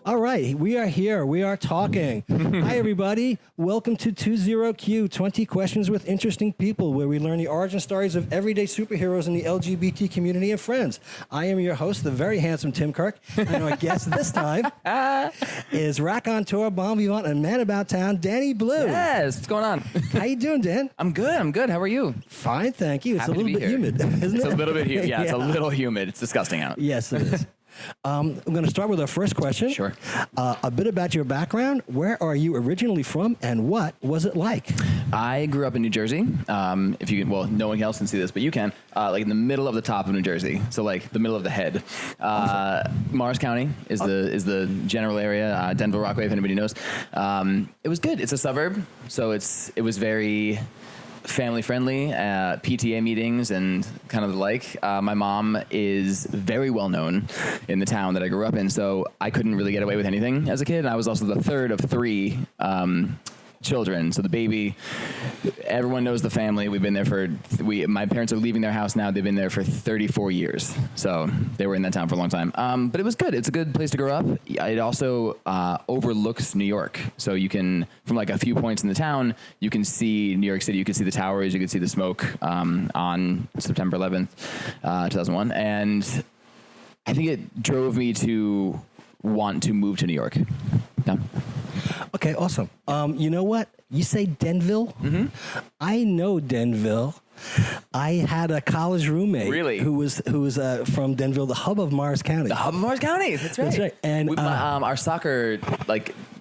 All right, we are here. We are talking. Hi, everybody. Welcome to 20Q, 20 Questions with Interesting People, where we learn the origin stories of everyday superheroes in the LGBT community and friends. I am your host, the very handsome Tim Kirk, and our guest this time is raconteur, bon vivant, and man about town, Danny Blue. Yes, what's going on? How you doing, Dan? I'm good. How are you? Fine, thank you. It's Happy a little bit humid, isn't it? It's a little bit humid. Yeah, it's a little humid. It's disgusting out. Yes, it is. I'm going to start with our first question. Sure. A bit about your background. Where are you originally from, and what was it like? I grew up in New Jersey. If you can, well, no one else can see this, but you can. Like in the middle of the top of New Jersey, so like the middle of the head. Morris County is the general area. Denville, Rockaway, if anybody knows. It was good. It's a suburb, so it was very family friendly, PTA meetings and kind of the like. My mom is very well known in the town that I grew up in, so I couldn't really get away with anything as a kid. And I was also the third of three children. So the baby, everyone knows the family. We've been there my parents are leaving their house now. They've been there for 34 years. So they were in that town for a long time. But it was good. It's a good place to grow up. It also overlooks New York. So you can, from like a few points in the town, you can see New York City. You can see the towers. You can see the smoke on September 11th, 2001. And I think it drove me to want to move to New York. Yeah. Okay, awesome. You know what? You say Denville? Mm-hmm. I know Denville. I had a college roommate who was from Denville, the hub of Morris County. The hub of Morris County. That's right. That's right. And our soccer,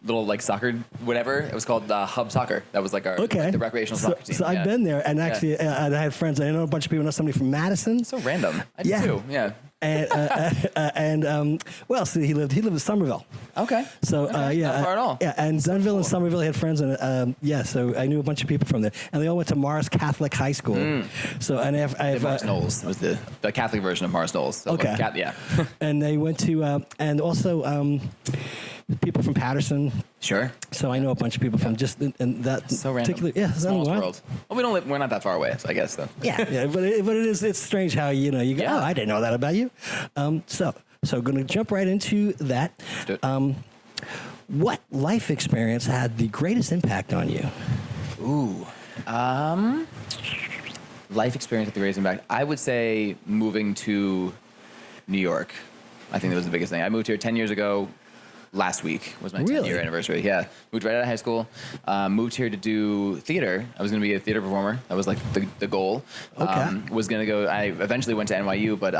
little soccer, whatever, it was called Hub Soccer. That was like our the recreational soccer team. So I've been there, and actually, I had friends. I know a bunch of people. I know somebody from Madison. So random. I do too. Yeah. So he lived in Somerville. Okay. So not far at all. Yeah, and Denville and Somerville had friends, and so I knew a bunch of people from there, and they all went to Morris Catholic High School. So and Morris Knowles. It was the Catholic version of Morris Knowles. So okay. Yeah. And they went to and also people from Patterson. Sure. So I know a bunch of people from just in that so particular random. Small world. Well, we're not that far away, so I guess so. Yeah, but it's strange how you go. Oh, I didn't know that about you. So going to jump right into that. Let's do it. What life experience had the greatest impact on you? Ooh. Life experience with the greatest impact. I would say moving to New York. I think that was the biggest thing. I moved here 10 years ago. Last week was my 10-year anniversary. Yeah. Moved right out of high school. Moved here to do theater. I was going to be a theater performer. That was like the goal. Okay. Was going to go. I eventually went to NYU, but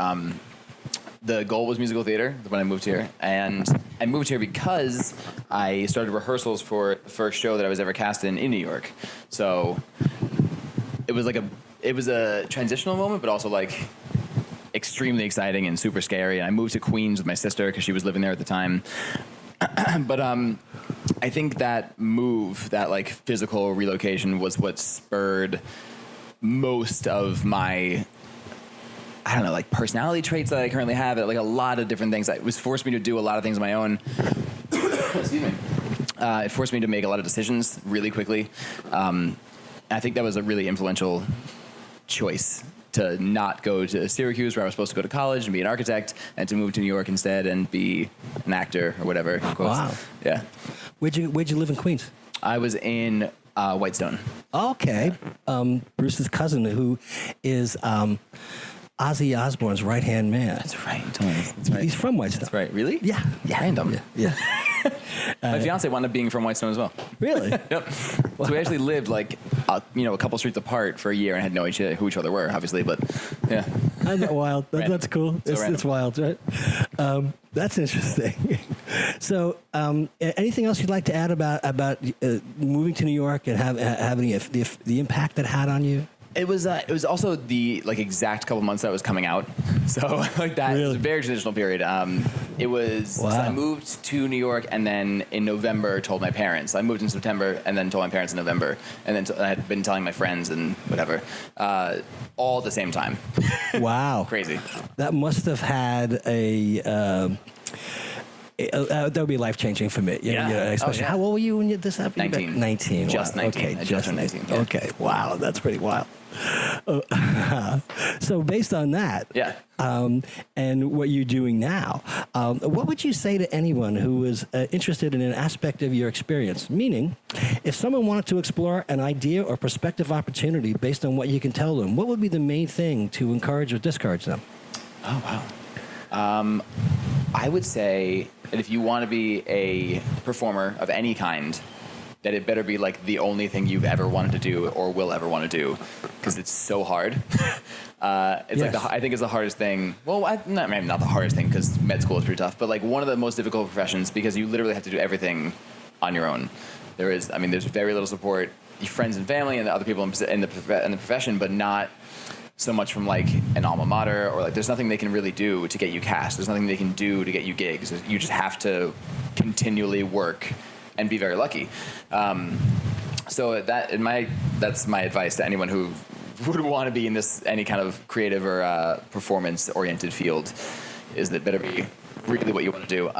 the goal was musical theater when I moved here. And I moved here because I started rehearsals for the first show that I was ever cast in New York. So it was a transitional moment, but also like extremely exciting and super scary. And I moved to Queens with my sister because she was living there at the time. But I think that move, that like physical relocation, was what spurred most of my, I don't know, like personality traits that I currently have. Like a lot of different things. It was forced me to do a lot of things on my own. Excuse me. It forced me to make a lot of decisions really quickly. I think that was a really influential choice, to not go to Syracuse, where I was supposed to go to college and be an architect, and to move to New York instead and be an actor or whatever. Wow. Yeah. Where'd you live in Queens? I was in Whitestone. Okay. Bruce's cousin, who is Ozzy Osbourne's right-hand man. That's right. That's right. He's from Whitestone. That's right. Really? Yeah. Random. Yeah. My fiance wound up being from Whitestone as well. Really? Yep. So we actually lived like, a couple streets apart for a year and had no idea who each other were, obviously, but yeah. That's wild. That's cool. It's wild, right? That's interesting. So, anything else you'd like to add about moving to New York and having the impact that had on you? It was also the exact couple months that I was coming out, so that really? It was a very transitional period. It was wow. So I moved to New York, and then in November told my parents. I moved in September, and then told my parents in November, and then I had been telling my friends and whatever, all at the same time. Wow, crazy. That must have had That would be life changing for me. Yeah. Especially, how old were you when this happened? 19. 19. Just wow. 19. Okay, I just turned 19. Yeah. Okay, wow, that's pretty wild. So based on that, and what you're doing now, what would you say to anyone who is interested in an aspect of your experience? Meaning, if someone wanted to explore an idea or prospective opportunity based on what you can tell them, what would be the main thing to encourage or discourage them? Oh, wow. I would say that if you want to be a performer of any kind, that it better be like the only thing you've ever wanted to do or will ever want to do, because it's so hard. It's like I think it's the hardest thing. Well, maybe not the hardest thing, because med school is pretty tough, but like one of the most difficult professions, because you literally have to do everything on your own. There's very little support, your friends and family and the other people in the profession, but not so much from like an alma mater, or like there's nothing they can really do to get you cast. There's nothing they can do to get you gigs. You just have to continually work and be very lucky. So that's my advice to anyone who would want to be in any kind of creative or performance-oriented field, is that better be really what you want to do.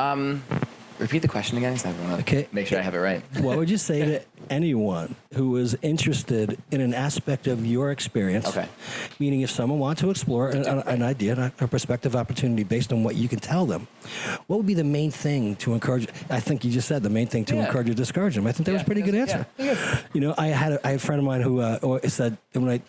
Repeat the question again, because I want to make sure I have it right. What would you say to anyone who is interested in an aspect of your experience? Okay. Meaning, if someone wants to explore an idea, a prospective opportunity based on what you can tell them, what would be the main thing to encourage? I think you just said the main thing to encourage or discourage them. I think that was a pretty good answer. Yeah. You know, I had a friend of mine who said, when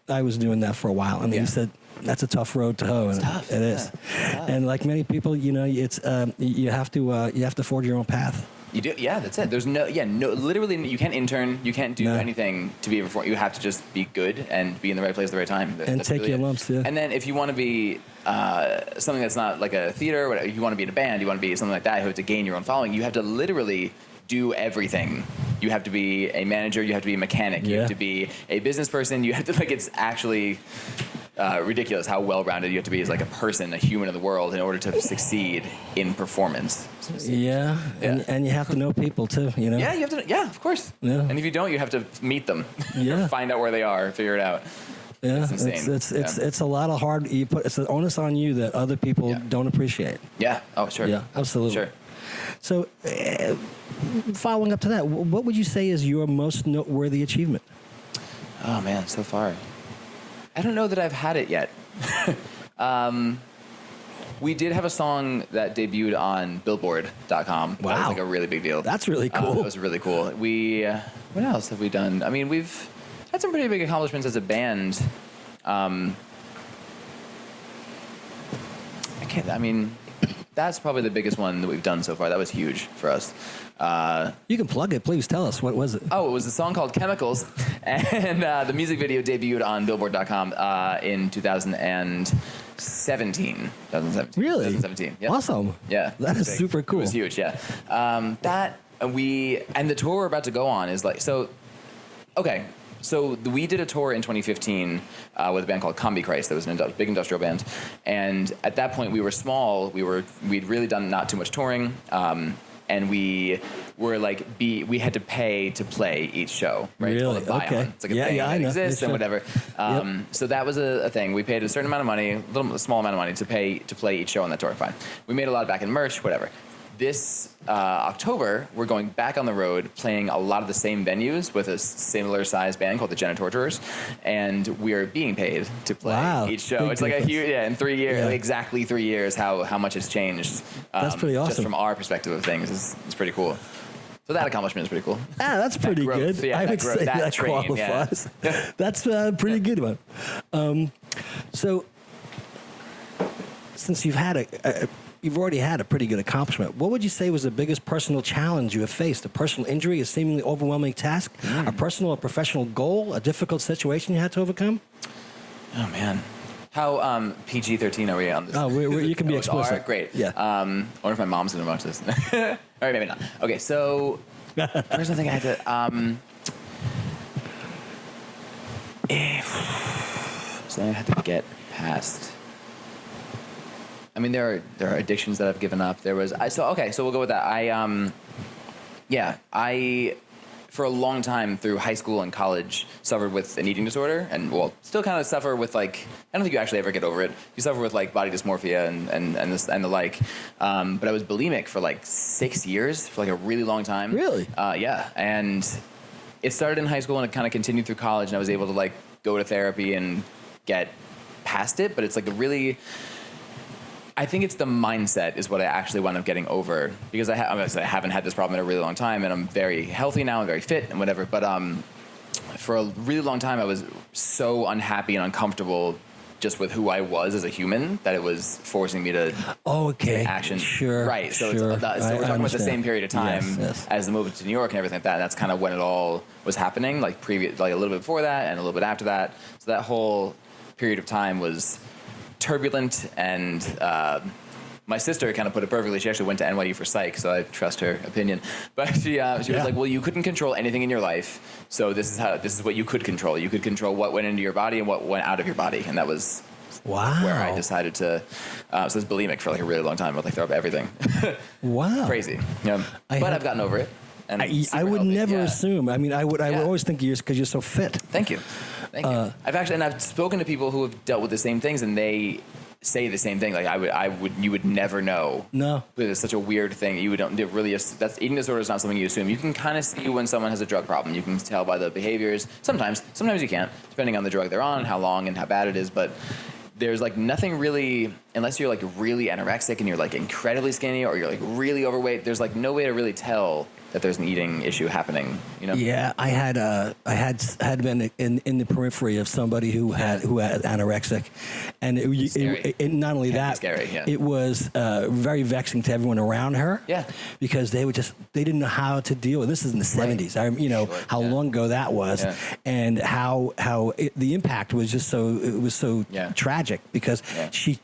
I was doing that for a while, and he said, that's a tough road to hoe. It's tough. It is. And like many people, you know, it's you have to forge your own path. You do, yeah. That's it. There's literally, you can't intern, you can't do anything to be a performer. You have to just be good and be in the right place at the right time. And that's take really your lumps. Yeah. And then if you want to be something that's not like a theater, whatever, you want to be in a band, you want to be something like that, you have to gain your own following. You have to literally do everything. You have to be a manager. You have to be a mechanic. You have to be a business person. You have to it's actually ridiculous how well-rounded you have to be as like a person, a human of the world, in order to succeed in performance. Yeah. And you have to know people too, you know? Yeah, you have to. Yeah, of course. Yeah. And if you don't, you have to meet them. Yeah. Find out where they are, figure it out. Yeah, it's insane. It's a lot of hard. It's an onus on you that other people don't appreciate. Yeah. Oh, sure. Yeah, absolutely. Sure. So, following up to that, what would you say is your most noteworthy achievement? Oh man, so far, I don't know that I've had it yet. We did have a song that debuted on Billboard.com. Wow. That was like a really big deal. That's really cool. It was really cool. What else have we done? I mean, we've had some pretty big accomplishments as a band. That's probably the biggest one that we've done so far. That was huge for us. You can plug it. Please tell us. What was it? Oh, it was a song called Chemicals. And the music video debuted on Billboard.com in 2017. Really? 2017. Yep. Awesome. Yeah. That is super cool. It was huge, yeah. And the tour we're about to go on is like, so, okay. So we did a tour in 2015 with a band called Combi Christ. That was a big industrial band, and at that point we were small. We'd really done not too much touring, and we were like we had to pay to play each show. Right? Really? It's called a buy-on. Okay. It's like a thing that exists and whatever. So that was a thing. We paid a certain amount of money, a small amount of money to play each show on that tour. Fine. We made a lot back in merch, whatever. This October, we're going back on the road, playing a lot of the same venues with a similar sized band called the Janitorturers, and we are being paid to play each show. It's like a huge, in 3 years, exactly 3 years, how much has changed. That's pretty awesome. Just from our perspective of things, it's pretty cool. So that accomplishment is pretty cool. Ah, that's pretty good. Yeah, I would say that qualifies. Yeah. That's a pretty good one. So, since you've had you've already had a pretty good accomplishment. What would you say was the biggest personal challenge you have faced? A personal injury, a seemingly overwhelming task, a personal or professional goal, a difficult situation you had to overcome? Oh, man. How PG-13 are we on this? Oh, you can be explicit. R? Great. Yeah. I wonder if my mom's going to watch this. All right, maybe not. Okay, so there's something I had to... something I had to get past... I mean, there are addictions that I've given up. So we'll go with that. I for a long time through high school and college, suffered with an eating disorder, and still kind of suffer with like, I don't think you actually ever get over it. You suffer with like body dysmorphia and the like. But I was bulimic for like 6 years, for like a really long time. Really? Yeah. And it started in high school and it kind of continued through college, and I was able to like go to therapy and get past it. But it's like I think it's the mindset is what I actually wound up getting over, because I haven't had this problem in a really long time, and I'm very healthy now and very fit and whatever. But for a really long time, I was so unhappy and uncomfortable just with who I was as a human that it was forcing me to take action. Sure. Right. So, sure. We're talking about the same period of time yes. as the move to New York and everything like that. And that's kind of when it all was happening, like a little bit before that and a little bit after that. So that whole period of time was turbulent, and my sister kind of put it perfectly. She actually went to NYU for psych, so I trust her opinion. But she was like, "Well, you couldn't control anything in your life, so this is what you could control. You could control what went into your body and what went out of your body." And that was where I decided to. So I was bulimic for like a really long time. I'd like throw up everything. Wow, crazy. Yeah, but I've gotten over it. And I would never assume. I mean, I would always think you're because you're so fit. Thank you. I've spoken to people who have dealt with the same things, and they say the same thing. Like you would never know. No, but it's such a weird thing. You don't really. That's eating disorder is not something you assume. You can kind of see when someone has a drug problem. You can tell by the behaviors. Sometimes you can't, depending on the drug they're on, how long and how bad it is. But there's like nothing really, unless you're like really anorexic and you're like incredibly skinny, or you're like really overweight. There's like no way to really tell that there's an eating issue happening, you know? Yeah, I had been in the periphery of somebody who had anorexic, and it not only that, scary, yeah. It was very vexing to everyone around her. Yeah, because they didn't know how to deal with this. Is in the 70s. How long ago that was, and how the impact was just so tragic, because she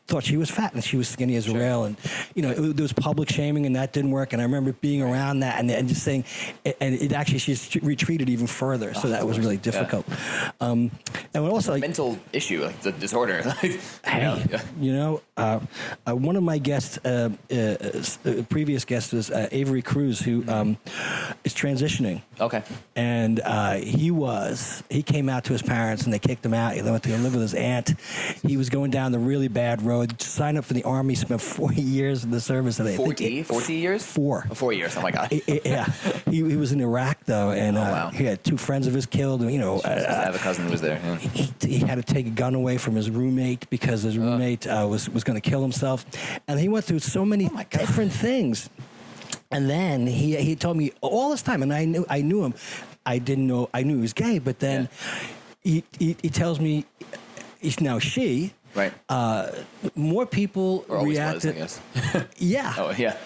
thought she was fat and she was skinny as a rail, and there was public shaming, and that didn't work. And I remember being around that and just saying, and it actually she's retreated even further, so that was really difficult. And also mental issue, like the disorder. One of my guests, previous guests, was Avery Cruz, who is transitioning. Okay, and he came out to his parents, and they kicked him out. He went to go live with his aunt. He was going down the really bad road. Signed up for the Army, spent 40 years in the service. 40 years? 4. 4 years. Oh my God. He was in Iraq though, and he had 2 friends of his killed. I have a cousin who was there. Yeah. He had to take a gun away from his roommate because his roommate was going to kill himself, and he went through so many different things. And then he told me all this time, and I knew him. I knew he was gay, but then he tells me now she. Right. More people reacted. Was, I guess. Yeah. Oh, yeah.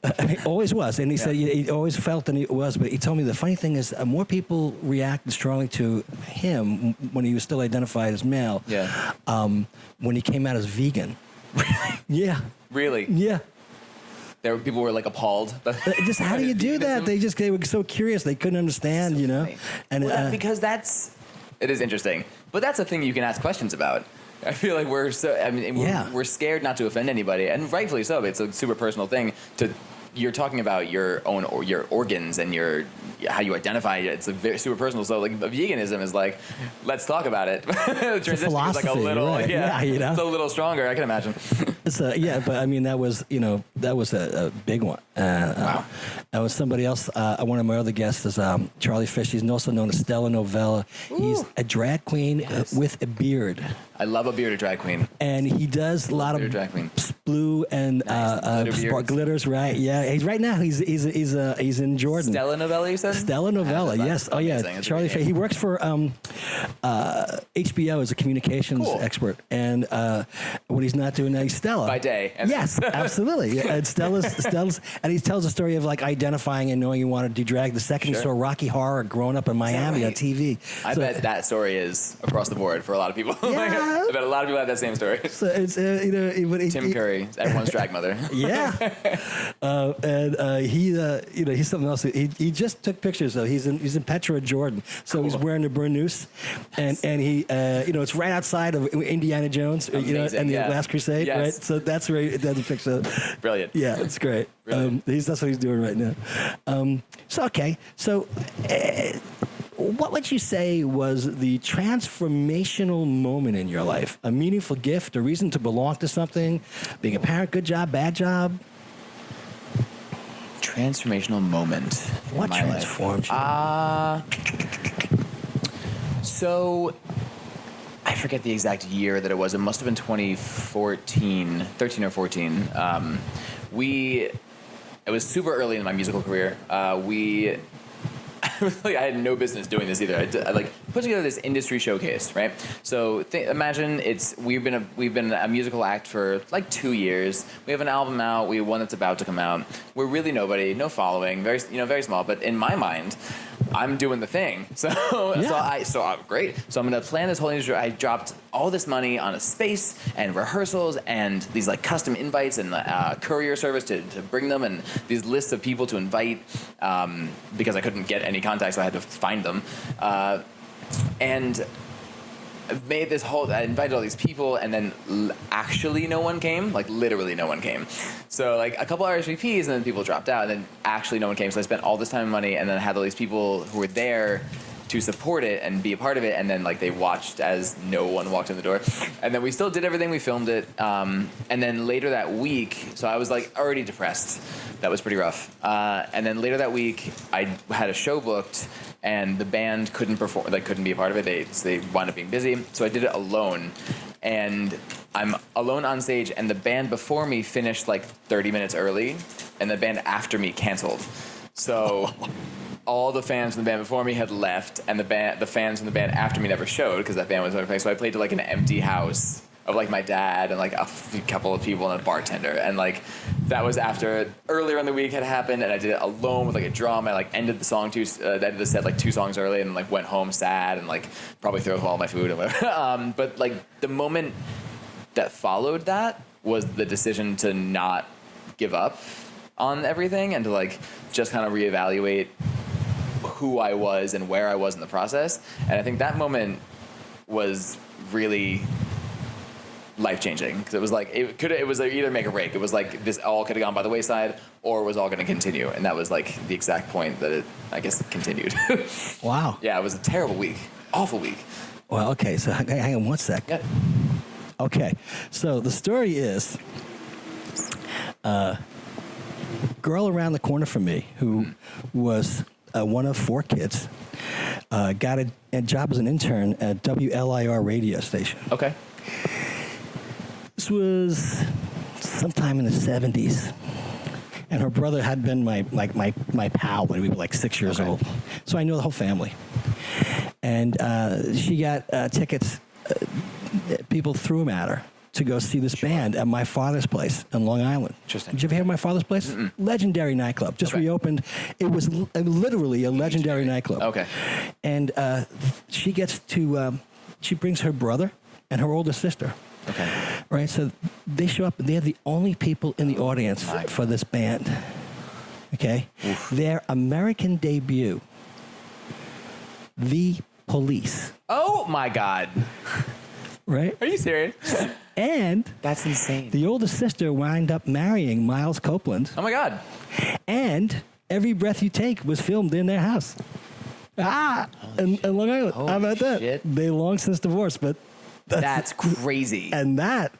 It always was. And he said he always felt that it was. But he told me the funny thing is more people reacted strongly to him when he was still identified as male. Yeah. When he came out as vegan. Really? Yeah. Really? Yeah. People were like appalled. Just how do you do that? They were so curious. They couldn't understand, Funny. And because it is interesting. But that's a thing you can ask questions about. I feel like we're scared not to offend anybody, and rightfully so. It's a super personal thing. You're talking about your own or your organs and how you identify. It's super personal. So like veganism is like, let's talk about it. Transition is like a little, right. It's a little stronger. I can imagine. But I mean that was a big one. Wow. That was somebody else. One of my other guests is Charlie Fish. He's also known as Stella Novella. Ooh. He's a drag queen with a beard. I love a bearded drag queen. And he does a lot of blue and glitters, right? Yeah, he's right now. He's in Jordan. Stella Novella, you said? Stella Novella, yes. Oh yeah, Charlie. He works for HBO as a communications expert, and when he's not doing that, he's Stella by day. Yes, absolutely. Yeah, and Stella's, and he tells a story of like identifying and knowing you want to do drag. The second he saw Rocky Horror growing up in Miami on TV. I bet that story is across the board for a lot of people. Yeah. Yeah. I bet a lot of people have that same story. So it's Tim Curry, everyone's drag mother. Yeah. He's something else. He just took pictures though. He's in Petra, Jordan. So he's wearing a burnous, and he it's right outside of Indiana Jones, Amazing, and the yeah. Last Crusade, Yes. right? So that's where he does the picture. Brilliant. Yeah, it's great. That's what he's doing right now. So what would you say was the transformational moment in your life? A meaningful gift, a reason to belong to something, being a parent, good job, bad job? Transformational moment. What transformed you? So I forget the exact year that it was. It must have been 2014, 13 or 14. It was super early in my musical career. I had no business doing this either. I put together this industry showcase, right? So imagine we've been a musical act for like 2 years. We have an album out. We have one that's about to come out. We're really nobody, no following, very small. But in my mind, I'm doing the thing. So great. So I'm gonna plan this whole industry. I dropped all this money on a space and rehearsals and these like custom invites and courier service to bring them and these lists of people to invite because I couldn't get any contacts, so I had to find them. And I invited all these people, and then actually no one came. Like literally no one came. So like a couple RSVPs, and then people dropped out, and then actually no one came. So I spent all this time and money, and then I had all these people who were there to support it and be a part of it, and then like they watched as no one walked in the door, and then we still did everything. We filmed it, and then later that week, so I was like already depressed. That was pretty rough. And then later that week, I had a show booked, and the band couldn't perform, like couldn't be a part of it. They wound up being busy, so I did it alone. And I'm alone on stage, and the band before me finished like 30 minutes early, and the band after me canceled. So all the fans from the band before me had left, and the fans from the band after me never showed because that band was never playing. So I played to like an empty house of like my dad and like a couple of people and a bartender, and like that was after earlier in the week had happened, and I did it alone with like a drum. I like ended the song ended the set like 2 songs early, and like went home sad and like probably threw all my food and whatever. But like the moment that followed that was the decision to not give up on everything and to like just kind of reevaluate who I was and where I was in the process. And I think that moment was really life-changing because it was like it was like either make or break. It was like this all could have gone by the wayside, or it was all going to continue, and that was like the exact point that it, I guess, continued. Wow. Yeah, it was a terrible week, awful week. Well, okay, so hang on one sec. Yeah. Okay, so the story is, girl around the corner from me who was one of 4 kids got a job as an intern at WLIR radio station. Okay. This was sometime in the 70s. And her brother had been my pal when we were like 6 years old. So I know the whole family. And she got tickets, people threw them at her to go see this band at my father's place in Long Island. Interesting. Did you ever hear of my father's place? Mm-mm. Legendary nightclub. Just reopened. It was literally a legendary nightclub. Okay. And she gets to, she brings her brother and her older sister. Okay. Right, so they show up, and they're the only people in the audience for this band. Okay? Oof. Their American debut, The Police. Oh, my God. Right? Are you serious? And that's insane. The older sister wound up marrying Miles Copeland. Oh, my God. And Every Breath You Take was filmed in their house. In Long Island. How about that? They long since divorced, but... That's crazy. And that's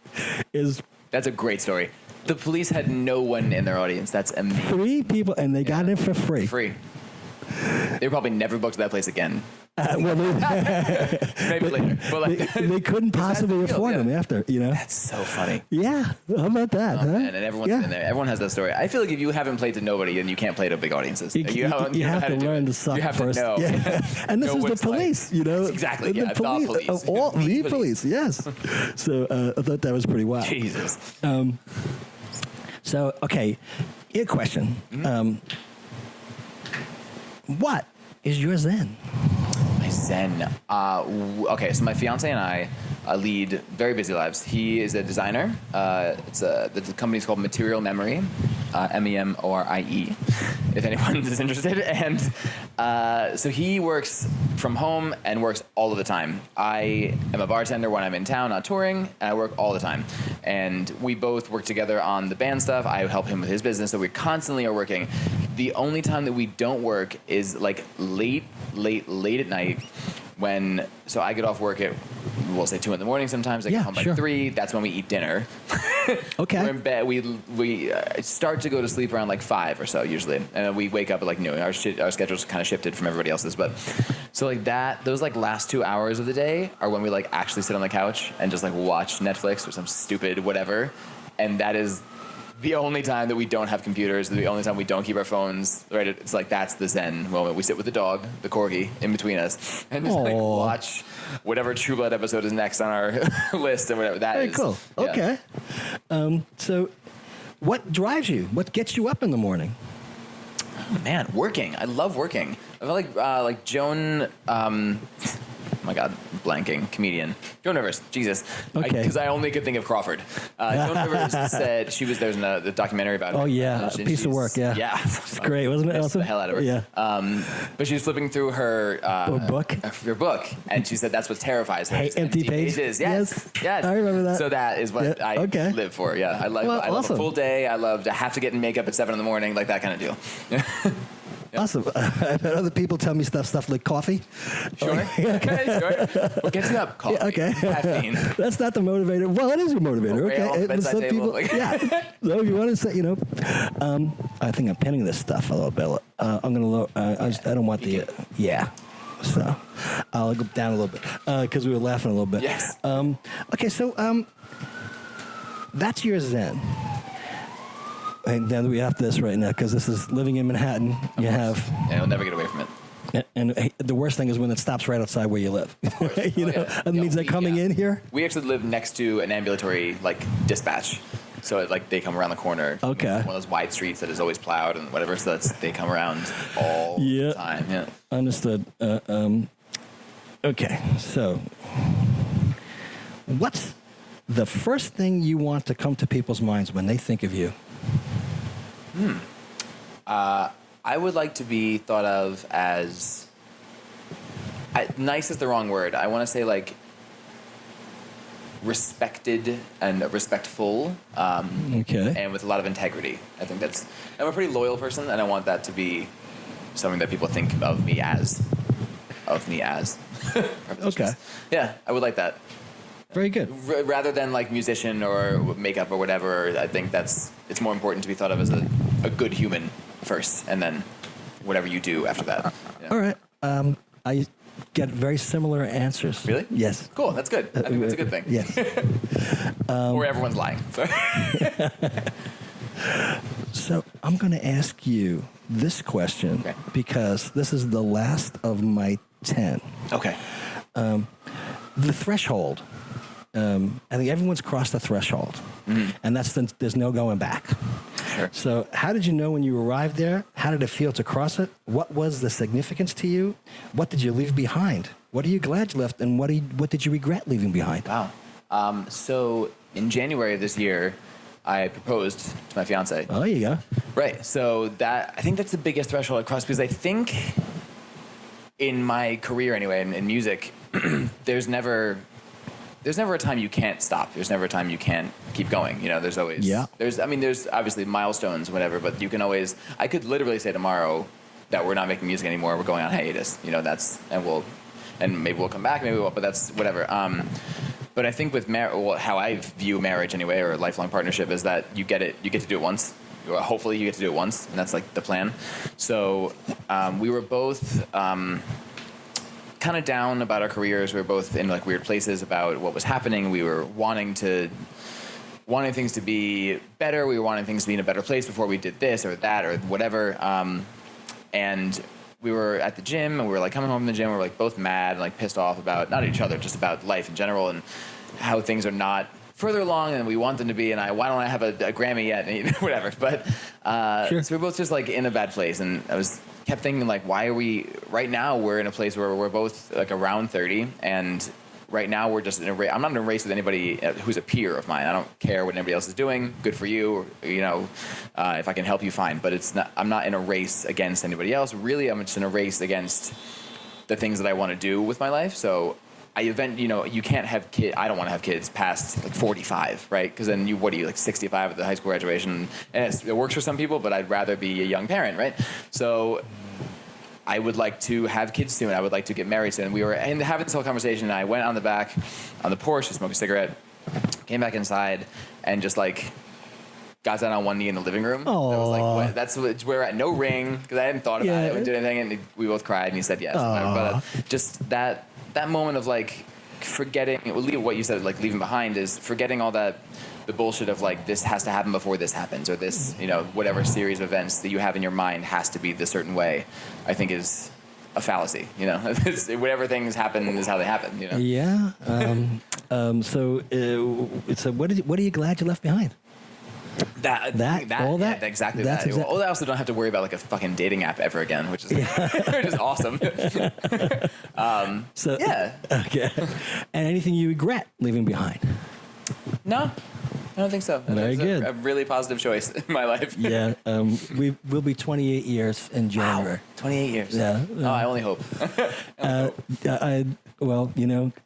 a great story. The Police had no one in their audience. That's amazing. 3 people, and they got in for free. They were probably never booked to that place again. Well, maybe later. But like, they couldn't possibly afford them after, you know? That's so funny. Yeah. How about that? Oh, man, and everyone's been there. Everyone has that story. I feel like if you haven't played to nobody, then you can't play to big audiences. You have to learn to suck first. You have to know. Yeah. And this is the Police, you know? That's exactly. The police. The police, yes. So I thought that was pretty wild. Jesus. So, okay, your question. Mm-hmm. What is your Zen? My Zen. Okay, so my fiance and I lead very busy lives. He is a designer. The company's called Material Memory, MEMORIE, if anyone is interested. And so he works from home and works all of the time. I am a bartender when I'm in town, not touring, and I work all the time. And we both work together on the band stuff. I help him with his business, so we constantly are working. The only time that we don't work is like late at night. So I get off work at, we'll say 2 a.m. sometimes. I get home by 3. That's when we eat dinner. Okay. We're in bed. We start to go to sleep around like 5 or so usually, and we wake up at like noon. Our schedule's kind of shifted from everybody else's, but so like that. Those like last 2 hours of the day are when we like actually sit on the couch and just like watch Netflix or some stupid whatever, and that is the only time that we don't have computers, the only time we don't keep our phones, right? It's like that's the zen moment. We sit with the dog, the corgi, in between us, and just like watch whatever True Blood episode is next on our list or whatever that is. Very cool. Yeah. Okay. So what drives you? What gets you up in the morning? Oh, man, working. I love working. I feel like Joan... oh my God, blanking. Comedian. Joan Rivers. Jesus. Okay. Because I only could think of Crawford. Joan Rivers said there's the documentary about it. Oh, her. yeah. A piece of work, yeah. Yeah. It's great, wasn't it? Awesome? The hell out of her. Yeah. But she was flipping through her book. Her book, and she said that's what terrifies her. Hey, empty pages. Yes. I remember that. So that is what I live for. Yeah. I love awesome. a full day. I love to have to get in makeup at 7 a.m, like that kind of deal. Yep. Awesome. I've had other people tell me stuff like coffee. Sure. Okay, sure. What gets you up? Coffee. Yeah, okay. Caffeine. That's not the motivator. Well, it is your motivator. Okay. Some people, yeah. So if you want to say, I think I'm pinning this stuff a little bit. I'm going to, I don't want the, So I'll go down a little bit because we were laughing a little bit. Yes. Okay. So that's your zen. And then we have this right now because this is living in Manhattan. You have. Yeah, you'll never get away from it. And the worst thing is when it stops right outside where you live. That means they're coming in here. We actually live next to an ambulatory dispatch, so they come around the corner. Okay. One of those wide streets that is always plowed and whatever. So they come around all the time. Yeah. Understood. Okay. So, what's the first thing you want to come to people's minds when they think of you? I would like to be thought of as nice is the wrong word. I want to say respected and respectful, and with a lot of integrity. I think I'm a pretty loyal person, and I want that to be something that people think of me as. Okay. Yeah, I would like that. Very good. Rather than musician or makeup or whatever, I think it's more important to be thought of as a good human first, and then whatever you do after that. Yeah. All right. I get very similar answers. Really? Yes. Cool. That's good. I think that's a good thing. Yes. Or everyone's lying. So I'm going to ask you this question because this is the last of my 10. Okay. The threshold. I think everyone's crossed the threshold, and there's no going back. Sure. So how did you know when you arrived there? How did it feel to cross it? What was the significance to you? What did you leave behind? What are you glad you left, and what did you regret leaving behind? Wow. So in January of this year, I proposed to my fiance. Oh, there you go. Right. So I think that's the biggest threshold I crossed, because I think in my career anyway, in music, there's never a time you can't stop. There's never a time you can't keep going. There's always. Yeah. There's obviously milestones, whatever, but you can always. I could literally say tomorrow that we're not making music anymore. We're going on hiatus. And maybe we'll come back. Maybe we won't. But that's whatever. But I think with how I view marriage anyway, or a lifelong partnership, is that you get to do it once. Hopefully, you get to do it once, and that's the plan. So we were both. Kind of down about our careers. We were both in weird places about what was happening. We were wanting things to be better. We were wanting things to be in a better place before we did this or that or whatever. And we were at the gym, and we were coming home from the gym. We were both mad and pissed off about not each other, just about life in general and how things are not further along than we want them to be. And why don't I have a Grammy yet? And whatever. But sure. So we're both just in a bad place, and I kept thinking why are we right now? We're in a place where we're both around 30, and right now we're just in a race. I'm not in a race with anybody who's a peer of mine. I don't care what anybody else is doing. Good for you. If I can help you, fine. But I'm not in a race against anybody else. Really, I'm just in a race against the things that I want to do with my life. So you can't have kids. I don't want to have kids past like 45, right? Because then like 65 at the high school graduation, and it works for some people, but I'd rather be a young parent, right? So I would like to have kids soon. I would like to get married soon. We were having this whole conversation, and I went on the porch to smoke a cigarette, came back inside, and just like got down on one knee in the living room. Oh, I was like, that's where we're at. No ring, because I hadn't thought about it. I didn't do anything, and we both cried, and he said yes. But just that moment of like forgetting what you said, like leaving behind, is forgetting all that. The bullshit of like this has to happen before this happens, or this, whatever series of events that you have in your mind has to be this certain way, I think is a fallacy. Whatever things happen is how they happen. Yeah. So what are you glad you left behind? Exactly that. I also don't have to worry about like a fucking dating app ever again, which is which is awesome. Okay. And anything you regret leaving behind? No. I don't think so. Very good. A really positive choice in my life. Yeah. We'll be 28 years in January. Wow. 28 years. Yeah. I only hope.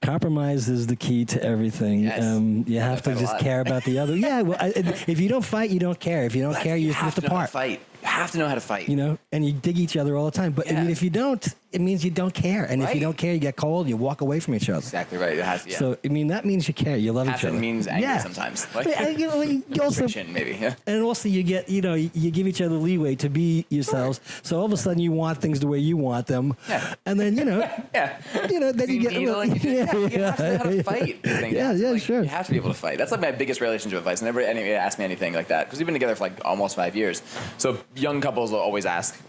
Compromise is the key to everything. Yes. You have to just care about the other. Yeah. Well, if you don't fight, you don't care. If you don't care, you have to part. Fight. You have to know how to fight. And you dig each other all the time. But I mean, if you don't, it means you don't care. And if you don't care, you get cold. You walk away from each other. Exactly right. It has. Yeah. So I mean, that means you care. You love each other. It means anger sometimes. Like, you also, friction, maybe. Yeah. And also, you get you give each other leeway to be yourselves. Sure. So all of a sudden, you want things the way you want them. Yeah. And then then you get you have to know how to fight. Sure. You have to be able to fight. That's like my biggest relationship advice. Never anybody asked me anything like that, because we've been together for like almost 5 years. So young couples will always ask.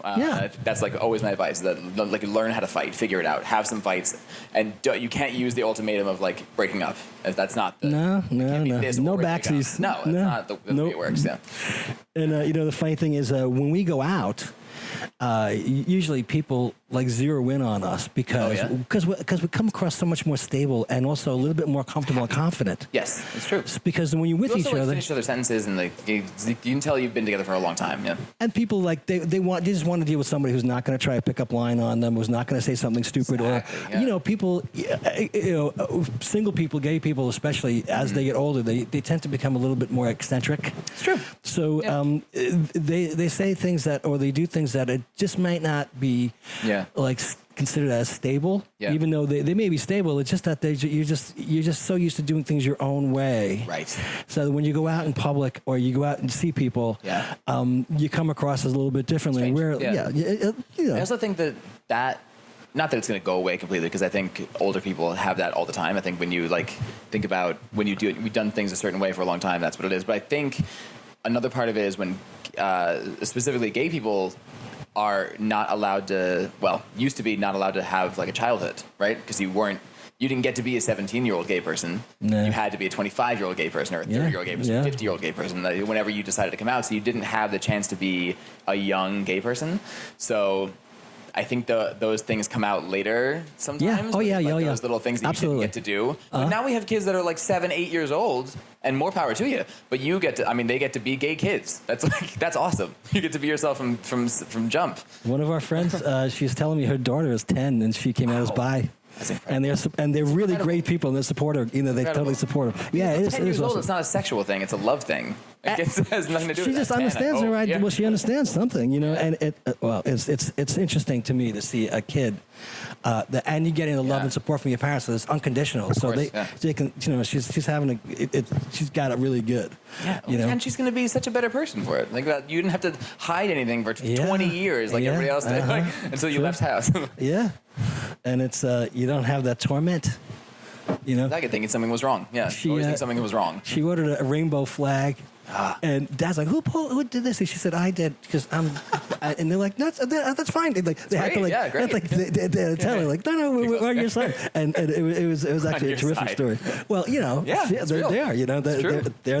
That's like always my advice. That like learn how to fight, figure it out, have some fights, and you can't use the ultimatum of like breaking up. That's not the no backsies. No, that's not the way it works. Yeah. And the funny thing is when we go out. Usually people like zero in on us because we come across so much more stable and also a little bit more comfortable and confident. Yes, it's true. It's because when you're with each other, finish other sentences and like you can tell you've been together for a long time. Yeah. And people like they just want to deal with somebody who's not going to try a pickup line on them, who's not going to say something stupid, people, single people, gay people especially, as they get older, they tend to become a little bit more eccentric. It's true. So they say things or they do things that it just might not be like considered as stable, even though they may be stable. It's just that you're just so used to doing things your own way. Right. So when you go out in public or you go out and see people, you come across as a little bit differently. I also think that not that it's going to go away completely, because I think older people have that all the time. I think when you think about when we've done things a certain way for a long time, that's what it is. But I think another part of it is when specifically gay people are not allowed to, used to be not allowed to have like a childhood, right? Because you didn't get to be a 17-year-old gay person. No. You had to be a 25-year-old gay person or a 30-year-old gay person, a 50-year-old gay person, whenever you decided to come out. So you didn't have the chance to be a young gay person. So I think those things come out later sometimes. Yeah. Oh, yeah, Those little things that you didn't get to do. But now we have kids that are like 7, 8 years old, and more power to you. But you get to, they get to be gay kids. That's awesome. You get to be yourself from jump. One of our friends, she's telling me her daughter is 10, and she came out as bi. And they're really great people, and they support her. They totally support her. Yeah, it is. 10 years old. It's not a sexual thing; it's a love thing. It has nothing to do with that. She just understands it, right? Yeah. Well, she understands something, And it's interesting to me to see a kid, and you getting the love and support from your parents. So it's unconditional. So they can, she's having she's got it really good. Yeah, and she's going to be such a better person for it. Like you didn't have to hide anything for 20 years like everybody else did, until you left house. Yeah. And it's you don't have that torment, Second thinking something was wrong. Yeah, she always think something was wrong. She ordered a rainbow flag, and Dad's like, "Who did this?" And she said, "I did," because I'm. And they're like, "That's fine." They had to tell her like, "No, we're on your side." And it was actually a terrific story. Well, they're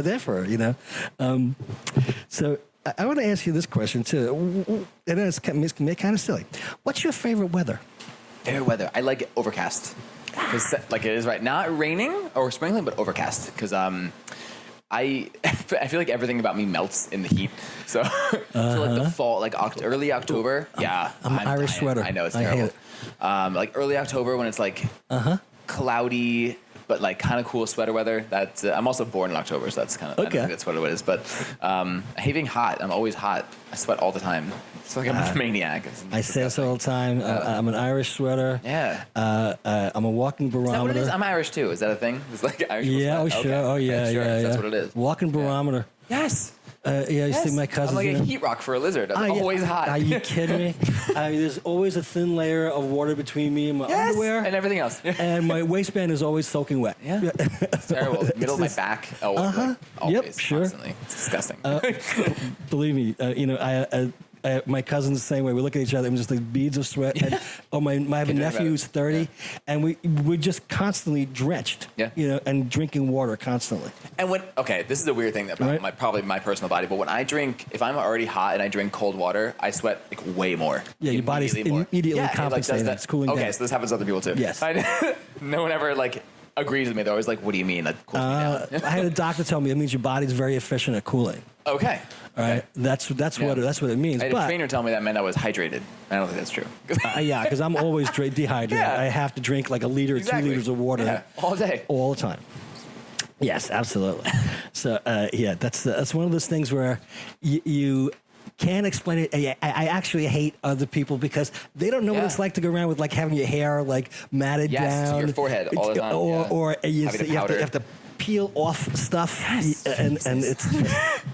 there for her, So I want to ask you this question too, and it's kind of silly. What's your favorite weather? Favorite weather? I like overcast. because like it is right now, raining or sprinkling, but overcast. Because I feel like everything about me melts in the heat. So, so like the fall, like early October. Yeah, I'm an Irish dying. sweater. I know it's I hate terrible. it. Like early October when it's like cloudy, but like kind of cool sweater weather. That's I'm also born in October, so that's kind of I don't think that's what it is. But I hate being hot. I'm always hot. I sweat all the time. It's like I'm a maniac. I say this all the time. I'm an Irish sweater. Yeah. I'm a walking barometer. Is that what it is? I'm Irish too. Is that a thing? It's like Irish. Yeah. Oh, sweat? sure. Okay. Oh, yeah. Okay, sure. Yeah. That's yeah. what it is. Walking barometer. Yes. You see my cousins. I'm like a heat rock for a lizard. I'm always hot. Are you kidding me? There's always a thin layer of water between me and my underwear. And everything else. And my waistband is always soaking wet. Yeah. It's terrible. Middle of my back. Oh, like, always, yep, sure. Constantly. It's disgusting. Believe me, my cousin's the same way. We look at each other and just like beads of sweat. And, I have a nephew who's 30, and we're just constantly drenched. Yeah. And drinking water constantly. And this is a weird thing about probably my personal body, but when I drink, if I'm already hot and I drink cold water, I sweat like way more. Yeah, your body's immediately compensating. It's cooling down. Okay, so this happens to other people too. Yes. No one ever like agrees with me. They're always like, "What do you mean that cools me down?" I had a doctor tell me it means your body's very efficient at cooling. Okay. All right. That's what it means. I had a trainer tell me that meant I was hydrated. I don't think that's true. Yeah, because I'm always dehydrated. Yeah. I have to drink like a liter, 2 liters of water all day, all the time. Yes, absolutely. So that's one of those things where you can't explain it. I actually hate other people because they don't know what it's like to go around with like having your hair like matted down to your forehead all the time, or you have to peel off stuff, and it's just,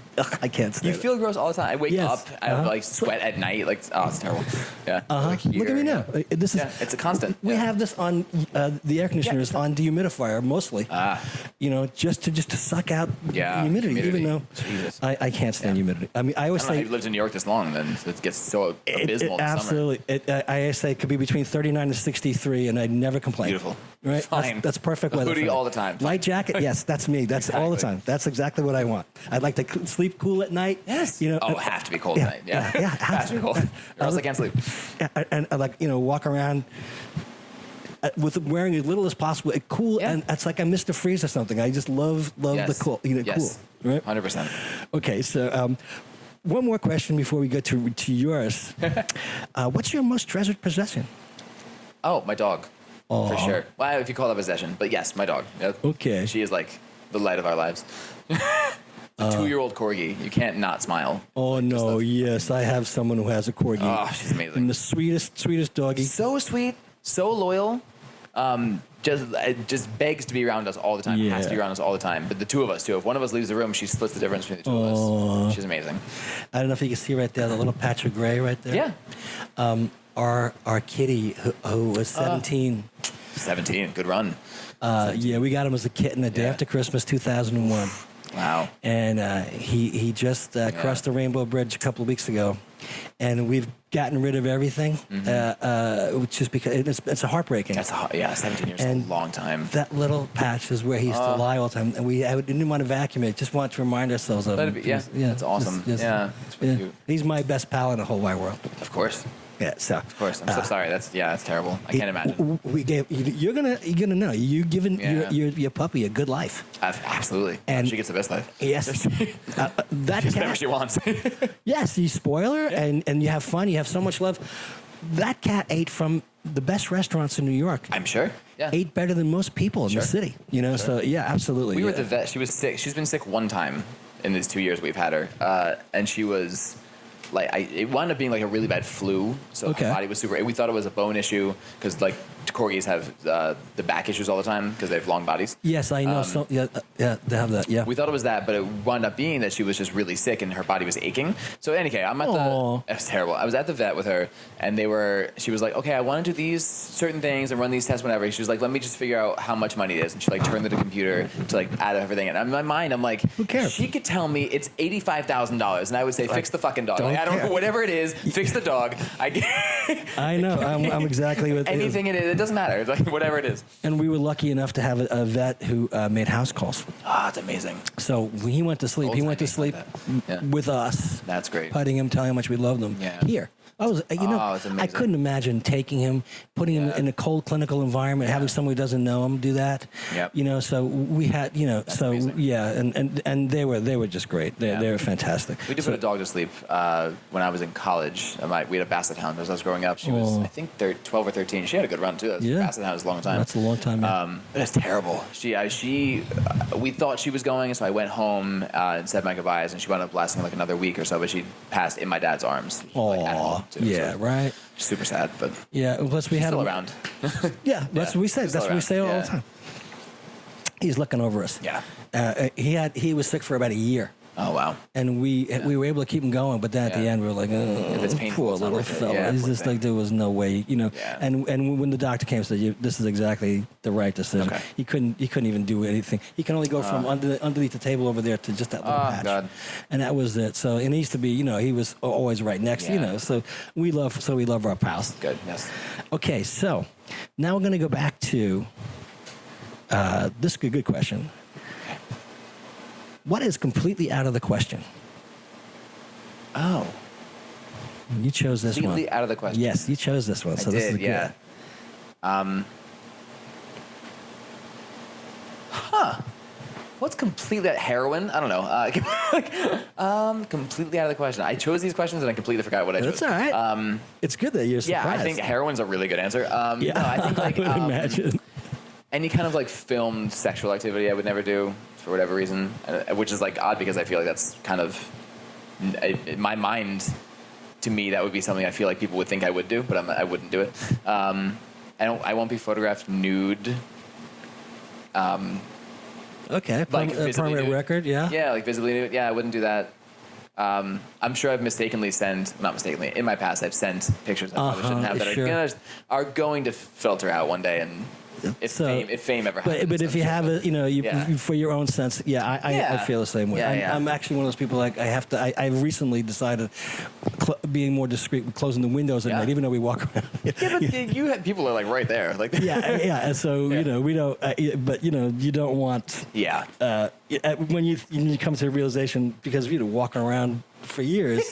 I can't stand it. You feel gross all the time. I wake up, I have like sweat at night, like it's terrible. Yeah. Like look at me now. This is it's a constant. We have this on the air conditioners on dehumidifier mostly. Just to suck out humidity. Even though I can't stand humidity. I mean, I always say I've lived in New York this long, then it gets so abysmal. Absolutely. I say it could be between 39 and 63, and I'd never complain. Beautiful. Right? Fine. That's perfect weather. Hoodie all the time. Light jacket, yes, that's me. That's all the time. That's exactly what I want. I'd like to sleep cool at night. Yes. Have to be cold at night. Yeah. Has to be cold. Or else I can't sleep. And walk around with wearing as little as possible. Cool, and it's like I Mr. Freeze or something. I just love the cool. Cool. Right? 100%. Okay, so one more question before we go to yours. What's your most treasured possession? Oh, my dog. For sure. Well, if you call that possession. But yes, my dog. Yep. Okay. She is like the light of our lives. A 2-year-old corgi. You can't not smile. Oh, no. Yes, I have someone who has a corgi. Oh, she's amazing. And the sweetest doggy. So sweet. So loyal. Just begs to be around us all the time. Has to be around us all the time. But the two of us, too. If one of us leaves the room, she splits the difference between the two of us. She's amazing. I don't know if you can see right there, the little patch of gray right there. Yeah. Our kitty, who was 17. 17, good run. We got him as a kitten the day after Christmas, 2001. Wow. And he just crossed the Rainbow Bridge a couple of weeks ago. And we've gotten rid of everything, which is because it's heartbreaking. 17 years is a long time. That little patch is where he used to lie all the time. And I didn't want to vacuum it, just wanted to remind ourselves of him. That's awesome. It's really cute. He's my best pal in the whole wide world. Of course. Yeah, so of course. I'm so sorry. That's terrible. I can't imagine. You're gonna know. You're giving your puppy a good life. Absolutely. And she gets the best life. Yes. That gets cat, whatever she wants. Yes, you spoil her and you have fun. You have so much love. That cat ate from the best restaurants in New York. I'm sure. Yeah. Ate better than most people in the city. So absolutely. We were at the vet. She was sick. She's been sick one time in these 2 years we've had her, and she was. It wound up being like a really bad flu, so her body was super. We thought it was a bone issue because corgis have the back issues all the time because they have long bodies. Yes, I know. They have that. Yeah. We thought it was that, but it wound up being that she was just really sick and her body was aching. So anyway, I'm at the. It was terrible. I was at the vet with her, and she was like, "Okay, I want to do these certain things and run these tests, whatever." She was like, "Let me just figure out how much money it is," and she turned to the computer to add everything. And in my mind, I'm like, "Who cares?" She could tell me it's $85,000, and I would say, "Fix the fucking dog." I don't know, whatever it is, fix the dog. I know. I'm exactly with anything it is. It doesn't matter. It's like whatever it is. And we were lucky enough to have a vet who made house calls. It's amazing. So when he went to sleep, with us. That's great. Petting him, telling him how much we loved him. Yeah. Here. I was, it's amazing. I couldn't imagine taking him, putting him in a cold clinical environment, having someone who doesn't know him do that. Yep. So we had, That's amazing. and they were just great. They were fantastic. We did put a dog to sleep when I was in college. We had a Basset Hound as I was growing up. She was, I think, 12 or 13. She had a good run too. Basset Hound was a long time. That's a long time. Yeah. But it's terrible. We thought she was going, so I went home and said my goodbyes, and she wound up lasting like another week or so. But she passed in my dad's arms. Like, at home, too, so right. Super sad, but plus we had still him around. That's what we say. That's what we say all the time. He's looking over us. Yeah. He was sick for about a year. Oh wow! And we were able to keep him going, but then at the end we were like, if it's painful, poor little fella. He's just like, there was no way, Yeah. And when the doctor came and said, this is exactly the right decision. Okay. He couldn't even do anything. He can only go from underneath the table over there to just that little patch. God. And that was it. So and he used to be, he was always right next. So we love our pals. Good. Yes. Okay, so now we're going to go back to this is a good question. What is completely out of the question? Oh. You chose this one. Completely out of the question. Yes, you chose this one. So I this did, is good. What's completely heroin? I don't know. Completely out of the question. I chose these questions and I completely forgot what I chose. That's all right. It's good that you're surprised. Yeah, I think heroin's a really good answer. No, I think I would imagine. Any kind of like filmed sexual activity I would never do for whatever reason, which is like odd because I feel like that's kind of in my mind. To me, that would be something I feel like people would think I would do, but I wouldn't do it. I won't be photographed nude. Okay, like permanent record, yeah. Yeah, like visibly nude. Yeah, I wouldn't do that. I'm sure I've not mistakenly, in my past, I've sent pictures I probably shouldn't have that are going to filter out one day, and if fame ever happens. But if you have it, for your own sense, I feel the same way. I'm actually one of those people like I recently decided being more discreet with closing the windows at night, even though we walk around. But people are like right there, like and so we don't, but you don't want when you come to a realization because walking around for years,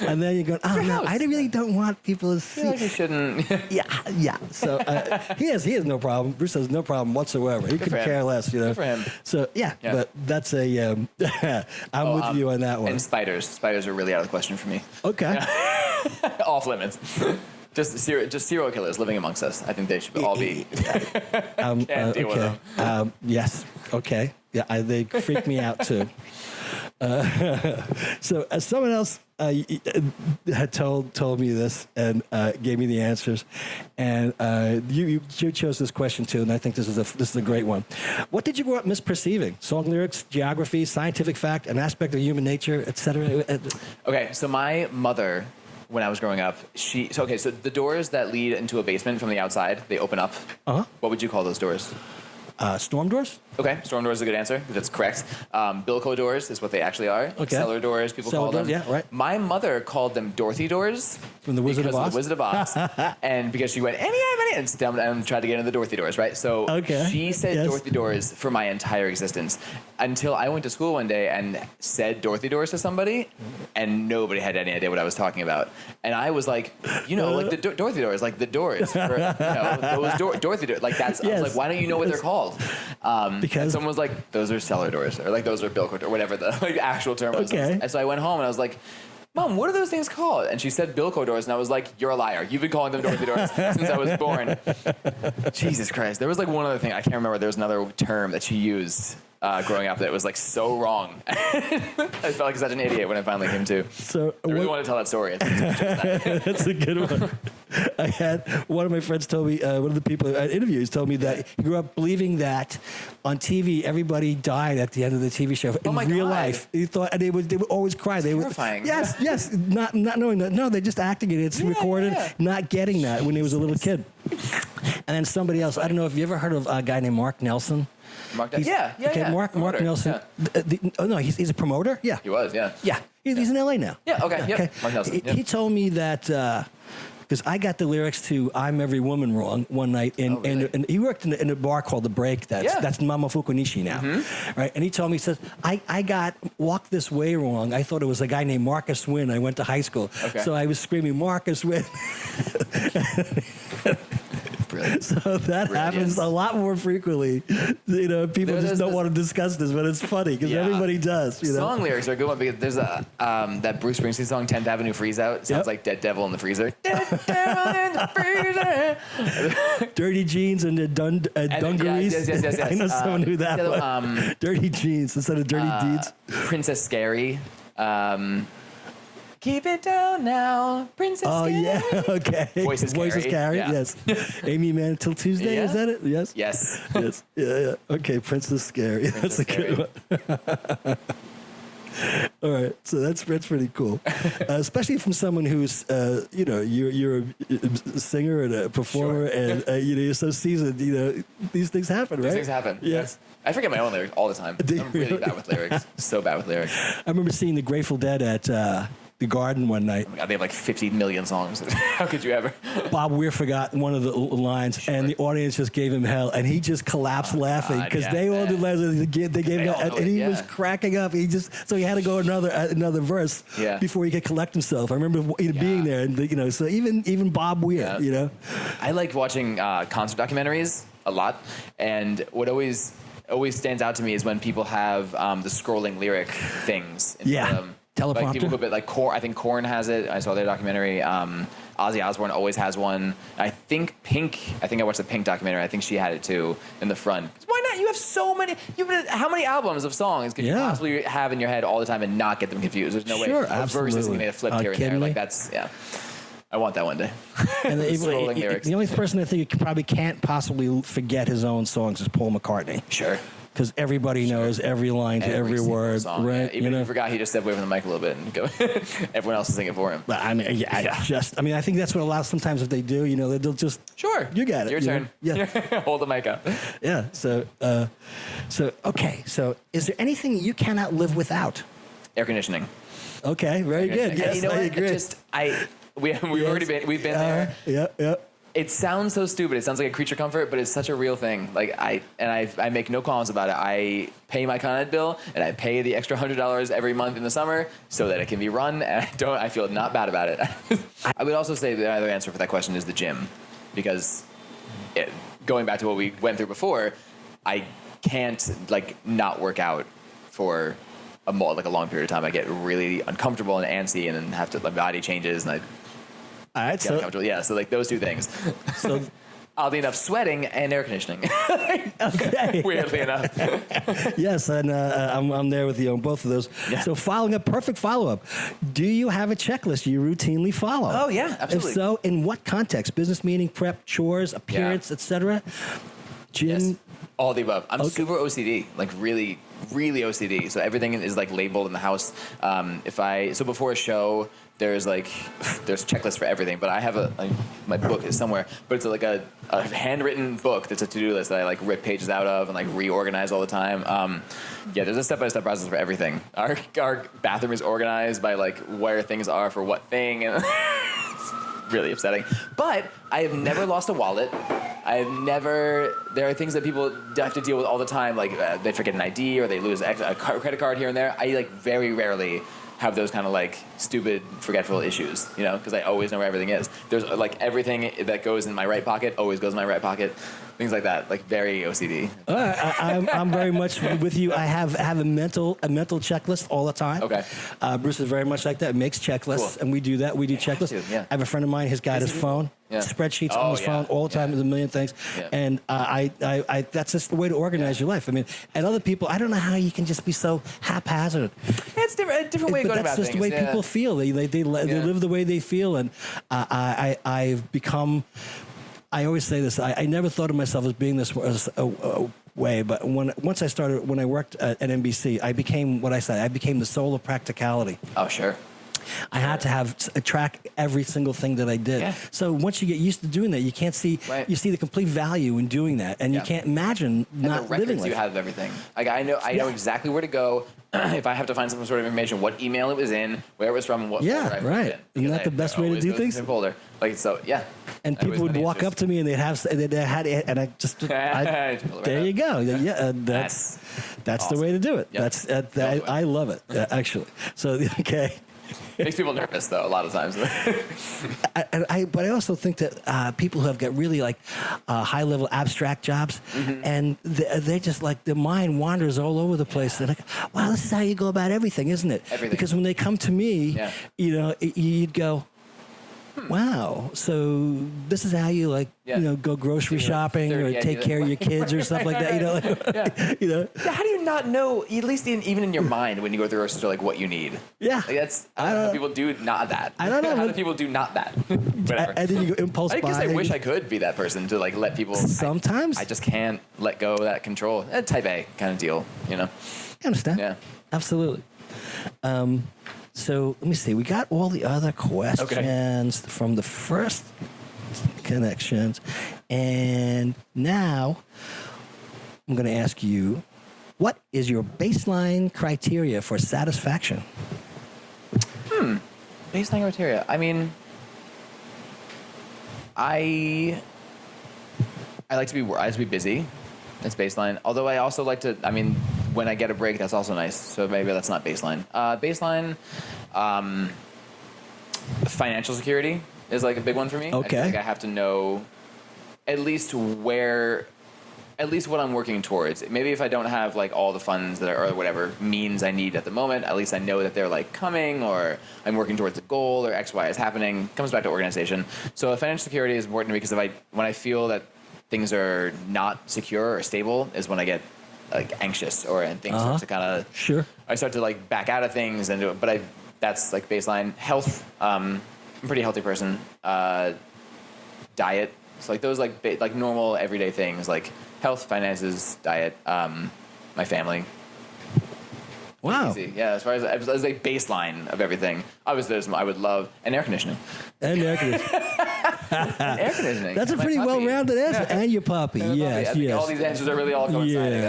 and then you go, oh no, I really don't want people to see. Like you shouldn't. So he has no problem. Bruce has no problem whatsoever. He could care less, Good for him. So but that's a. I'm with you on that one. And spiders are really out of the question for me. Okay. Off limits. Just serial killers living amongst us. I think they should all be. Can't deal with them. Yes. Okay. Yeah, they freak me out too. So someone else had told me this and gave me the answers, and you chose this question too, and I think this is a great one. What did you grow up misperceiving? Song lyrics, geography, scientific fact, an aspect of human nature, etc. Okay, so my mother, when I was growing up, so the doors that lead into a basement from the outside, they open up. What would you call those doors? Storm doors? Okay, storm doors is a good answer. That's correct. Bilko doors is what they actually are. Okay. Cellar doors, people call them. Yeah, right. My mother called them Dorothy doors. From the Wizard of Oz? The Wizard of Oz. And because she went, and sit down and tried to get into the Dorothy doors, right? So she said Dorothy doors for my entire existence until I went to school one day and said Dorothy doors to somebody, and nobody had any idea what I was talking about. And I was like, like the Dorothy doors, like the doors. For, those Dorothy doors. Like that's, I was like, why don't you know what they're called? Because someone was like, those are cellar doors, or like those are Bilko doors, or whatever the actual term was. Okay. And so I went home and I was like, Mom, what are those things called? And she said Bilko doors, and I was like, you're a liar. You've been calling them Dorothy doors since I was born. Jesus Christ. There was like one other thing. I can't remember. There was another term that she used growing up that was like so wrong. I felt like such an idiot when I finally came to. So I really want to tell that story. That's a good one. I had one of my friends told me, one of the people at interviews told me that he grew up believing that on TV everybody died at the end of the TV show. In real life, he thought, and they would always cry. They terrifying. Yes, not knowing that. No, they're just acting it. It's recorded. Not getting that when he was a little kid. And then somebody else. I don't know if you ever heard of a guy named Mark Nelson. Mark Nelson. Mark Nelson. Yeah. He's a promoter. Yeah, he was. Yeah. He's in LA now. Yeah. Okay. Yep. Mark Nelson. He told me that because I got the lyrics to "I'm Every Woman" wrong one night, and he worked in a bar called The Break. That's Mamafuku Nishi now, right? And he told me, he says, I got "Walk This Way" wrong. I thought it was a guy named Marcus Wynn. I went to high school, so I was screaming Marcus Wynn. Brilliant. So that happens a lot more frequently. You know, people just don't want to discuss this, but it's funny because everybody does. You know? Song lyrics are a good one because there's that Bruce Springsteen song, 10th Avenue Freeze Out. It sounds like Dead Devil in the Freezer. Dead Devil in the Freezer. Dirty Jeans and the dungarees. Yes. I know someone who that was. Dirty Jeans instead of Dirty Deeds. Princess Scary. Keep it down now, Princess Scary. Oh, yeah, okay. Voices Carry, yes. Amy Man Until Tuesday, is that it? Yes? Yes. Yeah. Okay, Princess Scary. That's a good one. All right, so that's pretty cool, especially from someone who's, you're a singer and a performer, and you're so seasoned. You know, these things happen, right? These things happen. Yes. I forget my own lyrics all the time. I'm really bad with lyrics. So bad with lyrics. I remember seeing the Grateful Dead at the Garden one night. Oh my God, they have like 50 million songs. How could you ever? Bob Weir forgot one of the lines, and the audience just gave him hell, and he just collapsed laughing because they all did lines. They gave him, and he was cracking up. So he had to go another verse before he could collect himself. I remember being there, and so even Bob Weir, I like watching concert documentaries a lot, and what always stands out to me is when people have the scrolling lyric things. Teleprompter. Like people go like Korn. I think Korn has it. I saw their documentary. Ozzy Osbourne always has one. I think Pink. I think I watched the Pink documentary. I think she had it too in the front. Why not? You have so many. How many albums of songs could you possibly have in your head all the time and not get them confused? There's no way. Absolutely. Verses can be a flip here and there. Like that's I want that one day. And the only person I think you probably can't possibly forget his own songs is Paul McCartney. Sure. Because everybody knows every line to every word, song, right? Yeah. Even if you forgot, he just stepped away from the mic a little bit and go. Everyone else is singing for him. But I mean, I think that's what a lot of sometimes if they do, they'll just you got it. Your turn. Yeah, hold the mic up. Yeah. So okay. So, is there anything you cannot live without? Air conditioning. Okay. Very good. Yes, I agree. We've been there. Yeah. It sounds so stupid. It sounds like a creature comfort, but it's such a real thing. Like I make no qualms about it. I pay my Con Ed bill and I pay the extra $100 every month in the summer so that it can be run, and I feel not bad about it. I would also say the other answer for that question is the gym, because going back to what we went through before, I can't not work out for a long period of time. I get really uncomfortable and antsy, and then my body changes and I. All right, so those two things. So oddly enough, sweating and air conditioning. Okay. Weirdly enough. Yes, and I'm there with you on both of those. Yeah. So perfect follow-up. Do you have a checklist you routinely follow? Oh yeah, absolutely. If so, in what context? Business meeting, prep, chores, appearance, etc. Gym. Yes. All the above. I'm super OCD, really, really OCD. So everything is labeled in the house. Before a show, there's checklists for everything. But I have my book is somewhere, but it's a handwritten book that's a to-do list that I rip pages out of and reorganize all the time. There's a step-by-step process for everything. Our bathroom is organized by where things are for what thing. And really upsetting. But I have never lost a wallet. There are things that people have to deal with all the time, they forget an ID or they lose a credit card here and there. I very rarely have those kind of stupid forgetful issues, because I always know where everything is. There's everything that goes in my right pocket always goes in my right pocket. Things like that, very OCD. I'm very much with you. I have a mental checklist all the time. Okay. Bruce is very much like that. Makes checklists, cool. And we do that. We do checklists. Yeah. I have a friend of mine. He's got his phone, spreadsheets on his phone all the time. There's a million things, and I that's just the way to organize your life. I mean, and other people, I don't know how you can just be so haphazard. It's a different way of going about things. That's just the way people feel. They live the way they feel, and I've become. I always say this. I never thought of myself as being this way, but when I worked at NBC, I became what I said. I became the soul of practicality. Oh, sure. I had to have track every single thing that I did. Yeah. So once you get used to doing that, you can't see you see the complete value in doing that, and you can't imagine not living like you have everything. I know exactly where to go. if I have to find some sort of information, what email it was in, where it was from, and what folder I put it right. in. Isn't that the best way to do things? Folder. Like, so, yeah. And people would walk up to me and they'd had it, and I just, there you go. Yeah, that's awesome. The way to do it. Yep. I love it, actually. So, okay. Makes people nervous, though, a lot of times. But I also think that people who have got really like high-level abstract jobs, and they just like their mind wanders all over the place. They're like, "Wow, this is how you go about everything, isn't it?" Everything. Because when they come to me, you'd go, "Wow, so this is how you go grocery shopping or take care of your kids or stuff like that." How do you not know? At least even in your mind, when you go to the grocery store, like what you need. Yeah, like that's how people do not that. I don't know. How do people do not that? Whatever. And then you go impulse buy. I guess I wish I could be that person to like let people. Sometimes I just can't let go of that control. Type A kind of deal, I understand. Yeah, absolutely. So let me see. We got all the other questions from the first connections, and now I'm going to ask you, what is your baseline criteria for satisfaction? Baseline criteria. I mean, I like to be busy. That's baseline. Although I also like to. I mean, when I get a break, that's also nice. So maybe that's not baseline. Baseline. Financial security is like a big one for me. Okay. I feel like I have to know at least what I'm working towards. Maybe if I don't have like all the funds or whatever means I need at the moment, at least I know that they're like coming, or I'm working towards a goal, or X, Y is happening. It comes back to organization. So financial security is important to me because when I feel that things are not secure or stable is when I get like anxious and things start to kind of I start to like back out of things and do it. But that's like baseline. Health. I'm a pretty healthy person. Diet. So like those like normal everyday things like health, finances, diet, my family. Wow. Easy. Yeah, as far as like baseline of everything, I would love an air conditioning. And air conditioning. Air conditioning. That's a pretty well-rounded answer. Yeah. And your puppy. And yes, puppy. I think all these answers are really all coinciding.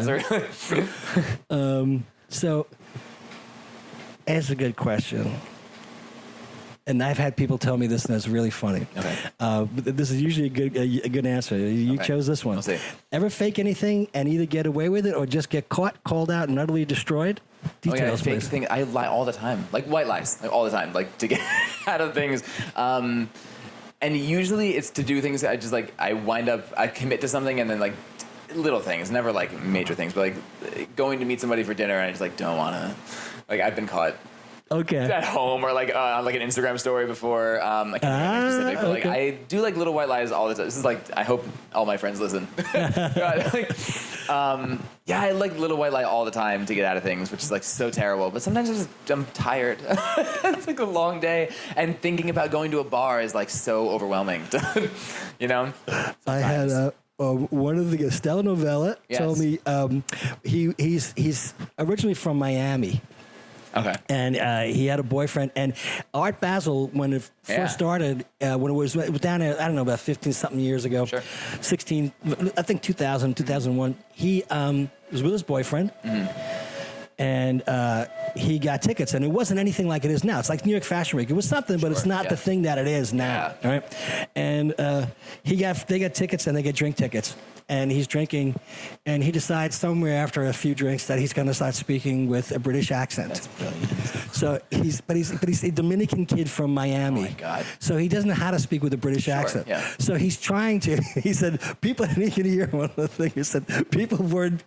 Yeah. So, that's a good question. And I've had people tell me this, and it's really funny. Okay. But this is usually a good answer. You chose this one. I'll see. Ever fake anything and either get away with it or just get caught, called out, and utterly destroyed? Details, fake thing. I lie all the time, like white lies, like all the time, like to get out of things. And usually it's to do things. I commit to something, and then like little things, never like major things, but like going to meet somebody for dinner, and I just like don't want to. Like I've been caught. Okay. At home or like on like an Instagram story before. I can't be specific, but like I do like little white lies all the time. This is like I hope all my friends listen. I like little white lie all the time to get out of things, which is like so terrible. But sometimes I'm tired. It's like a long day, and thinking about going to a bar is like so overwhelming. Sometimes. I had one of the Stella Novella told me he's originally from Miami. Okay. And he had a boyfriend. And Art Basel, when it first started, when it was down there, I don't know, about 15-something years ago, 16, I think 2000, 2001, he was with his boyfriend. And he got tickets, and it wasn't anything like it is now. It's like New York Fashion Week. It was something, but it's not the thing that it is now. All right? And they got tickets, and they get drink tickets. And he's drinking, and he decides somewhere after a few drinks that he's going to start speaking with a British accent. That's brilliant. So he's a Dominican kid from Miami. Oh my God. So he doesn't know how to speak with a British accent. Yeah. So he's trying to. He said people. And you can hear one of the things. He said people weren't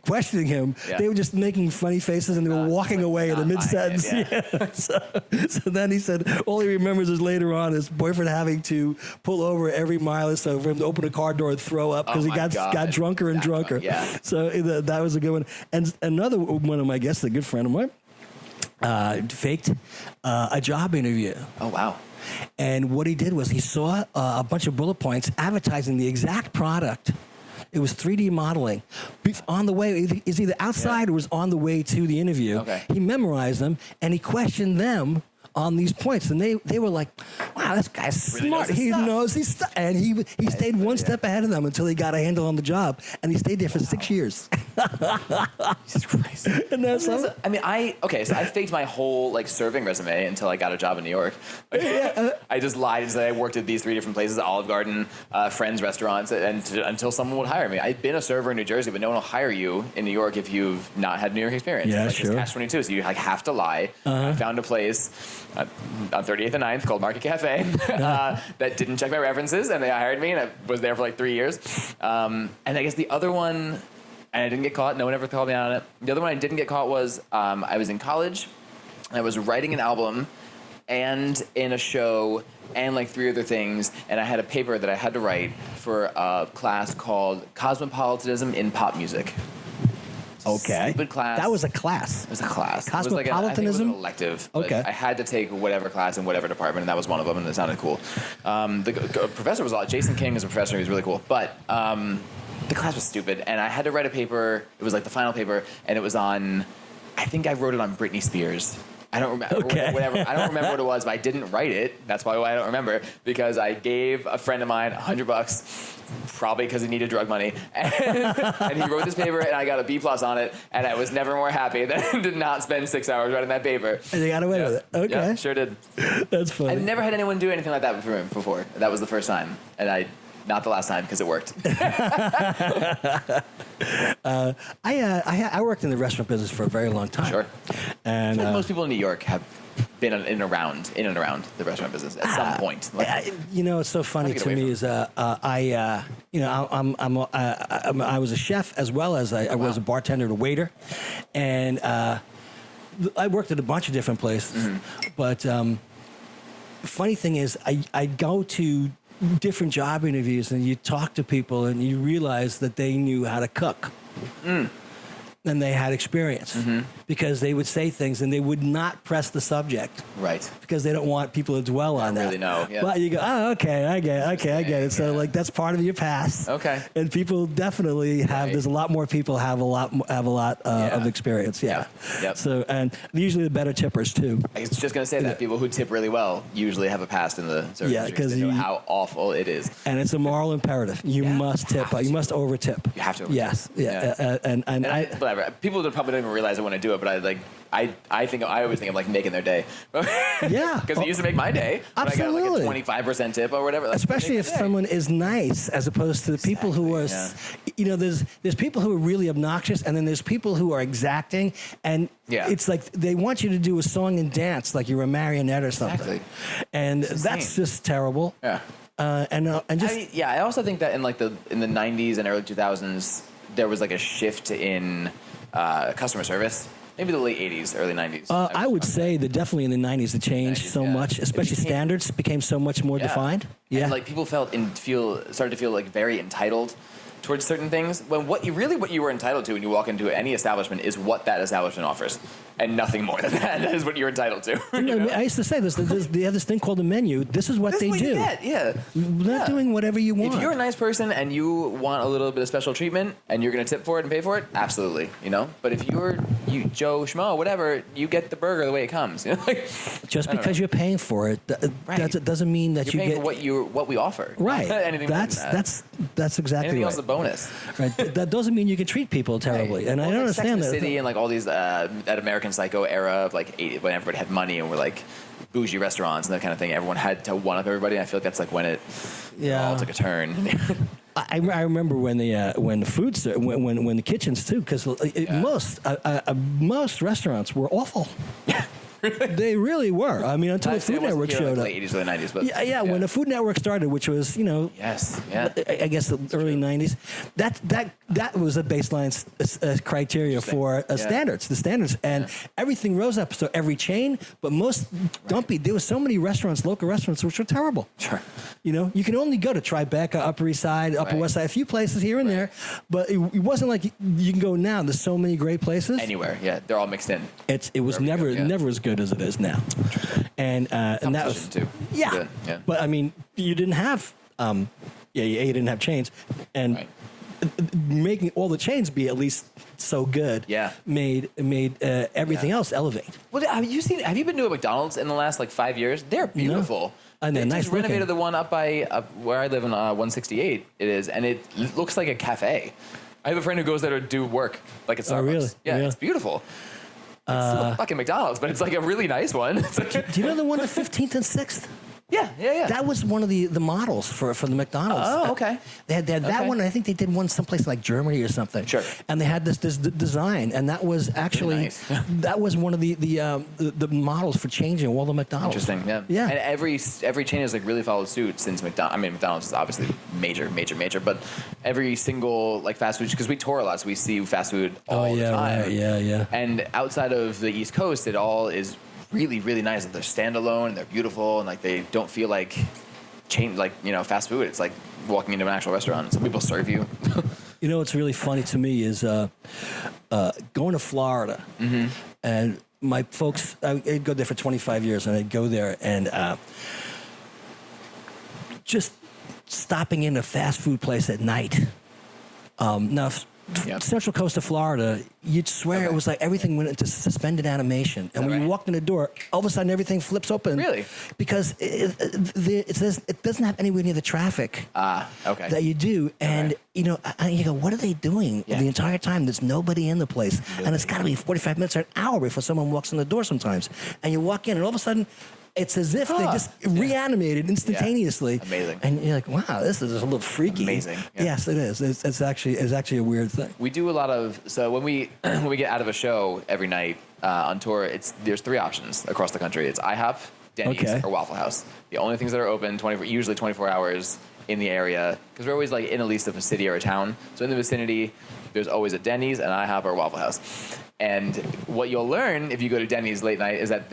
questioning him. Yeah. They were just making funny faces, and they were walking away in a mid sentence. So then he said all he remembers is later on his boyfriend having to pull over every mile or so for him to open a car door and throw up because he got drunker and drunker. Yeah. So that was a good one. And another one of my guests, a good friend of mine, faked a job interview. Oh, wow. And what he did was he saw a bunch of bullet points advertising the exact product. It was 3D modeling. On the way, is either outside or was on the way to the interview. Okay. He memorized them, and he questioned them on these points, and they were like, "Wow, this guy's smart. He knows his stuff." And he stayed one step ahead of them until he got a handle on the job, and he stayed there for 6 years. Jesus Christ. And that's So I faked my whole like serving resume until I got a job in New York. Like, I just lied and said I worked at these 3 different places, Olive Garden, friends' restaurants, until someone would hire me. I've been a server in New Jersey, but no one will hire you in New York if you've not had New York experience. Yeah, it's like sure. It's catch-22, so you like have to lie. I found a place on 38th and 9th called Market Cafe that didn't check my references, and they hired me, and I was there for like 3 years. And I guess the other one, and I didn't get caught. No one ever called me out on it. The other one I didn't get caught was I was in college, and I was writing an album and in a show and like 3 other things, and I had a paper that I had to write for a class called Cosmopolitanism in Pop Music. Okay. Stupid class. That was a class. It was a class. Cosmopolitanism? I think it was an elective. Okay. I had to take whatever class in whatever department, and that was one of them, and it sounded cool. The professor was Jason King was a professor. He was really cool. But the class was stupid, and I had to write a paper. It was like the final paper, and it was on, I think I wrote it on Britney Spears. I don't remember. Okay. Whatever. I don't remember what it was, but I didn't write it. That's probably why I don't remember, because I gave a friend of mine $100, probably because he needed drug money, and he wrote this paper, and I got a B+ on it, and I was never more happy that I did not spend 6 hours writing that paper. And you got away with it. Okay. Yeah, sure did. That's funny. I've never had anyone do anything like that before. That was the first time, and not the last time, because it worked. I worked in the restaurant business for a very long time. Sure. And I feel like most people in New York have been in and around the restaurant business at some point. It's so funny to me is I was a chef as well as I was a bartender and a waiter, and I worked at a bunch of different places. Mm-hmm. But funny thing is, I go to different job interviews and you talk to people and you realize that they knew how to cook. And they had experience because they would say things and they would not press the subject. Right. Because they don't want people to dwell on that. Really know. Yeah. But you go, okay, I get it. So like that's part of your past. Okay. And people definitely have. There's a lot more people have a lot of experience. Yeah. Yep. So and usually the better tippers too. I was just gonna say that people who tip really well usually have a past in the service industry, because they know how awful it is. And it's a moral imperative. You must tip. You must over tip. You have to. Yes. Yeah. And I. People probably don't even realize it when I do it, but I always think of like making their day. Yeah. Because it used to make my day. Absolutely. I got like a 25% tip or whatever. Especially if someone is nice, as opposed to the people who are, there's people who are really obnoxious, and then there's people who are exacting, and it's like they want you to do a song and dance like you're a marionette or something. Exactly. And that's just terrible. Yeah. I also think that in the 90s and early 2000s, there was like a shift in customer service. Maybe the late 80s, early 90s. I would say that definitely in the 90s it changed so much, especially standards became so much more defined. Yeah. And like people started to feel like very entitled towards certain things, when what you were entitled to when you walk into any establishment is what that establishment offers, and nothing more than that. That is what you're entitled to. I used to say this. They have this thing called a menu. This is what they do. Yeah. They're not doing whatever you want. If you're a nice person and you want a little bit of special treatment and you're going to tip for it and pay for it, absolutely. But if you're Joe Schmo, whatever, you get the burger the way it comes. Just because you're paying for it, doesn't mean that you're you paying get for what we offer. Right. Anything that's exactly anything right. else is a bonus. Right. That doesn't mean you can treat people terribly, and I don't understand that. Sex and the City and like all these that American Psycho era of like when everybody had money and were like bougie restaurants and that kind of thing. Everyone had to one up everybody. I feel like that's like when it all took a turn. I remember when the kitchens too, because most restaurants were awful. They really were. I mean, until the Food Network showed up. Late 80s, early 90s. But when the Food Network started, which was, I guess the early 90s, that was a baseline criteria for standards, the standards. And everything rose up. So every chain, but most there was so many restaurants, local restaurants, which were terrible. Sure. You can only go to Tribeca, Upper East Side, Upper West Side, a few places here and there, but it wasn't like you can go now. There's so many great places. Anywhere, they're all mixed in. It was never as good as it is now, and that was too. Yeah. But I mean, you didn't have you didn't have chains, and making all the chains be at least so good made everything else elevate. Well, have you been to a McDonald's in the last 5 years? They're beautiful. No. And they nice just renovated the one up by where I live in 168. It is, and it looks like a cafe. I have a friend who goes there to do work, like at Starbucks. Oh, really? Yeah, Yeah. it's beautiful. It's still a fucking McDonald's, but it's like a really nice one. It's like, Do you know the one at 15th and 6th? yeah. That was one of the models for the McDonald's. Oh, okay. They had that Okay. one, and I think they did one someplace like Germany or something. Sure. And they had this design, and that was actually nice. that was one of the models for changing all the McDonald's. Interesting, yeah. Yeah. And every chain has like really followed suit since McDonald's. I mean, McDonald's is obviously major, but every single like fast food, because we tour a lot, so we see fast food all the time. Right. Yeah. And outside of the East Coast, it all is really, really nice. They're standalone, and they're beautiful, and like they don't feel like fast food. It's like walking into an actual restaurant. Some people serve you. You know what's really funny to me is going to Florida, and my folks, I'd go there for 25 years, and I'd go there and just stopping in a fast food place at night. Yep. Central coast of Florida, you'd swear it was like everything went into suspended animation. And when you walked in the door, all of a sudden everything flips open. Really? Because it says it doesn't have anywhere near the traffic Okay. that you do. And, you go, what are they doing the entire time? There's nobody in the place. Really? And it's got to be 45 minutes or an hour before someone walks in the door sometimes. And you walk in, and all of a sudden, it's as if they just reanimated instantaneously. Yeah. Amazing. And you're like, wow, this is a little freaky. Amazing. Yeah. Yes, it is. It's actually a weird thing. We do a lot of, so when we get out of a show every night on tour, there's 3 options across the country. It's IHOP, Denny's, or Waffle House. The only things that are open usually 24 hours in the area, because we're always like in at least a city or a town. So in the vicinity, there's always a Denny's, an IHOP, or a Waffle House. And what you'll learn if you go to Denny's late night is that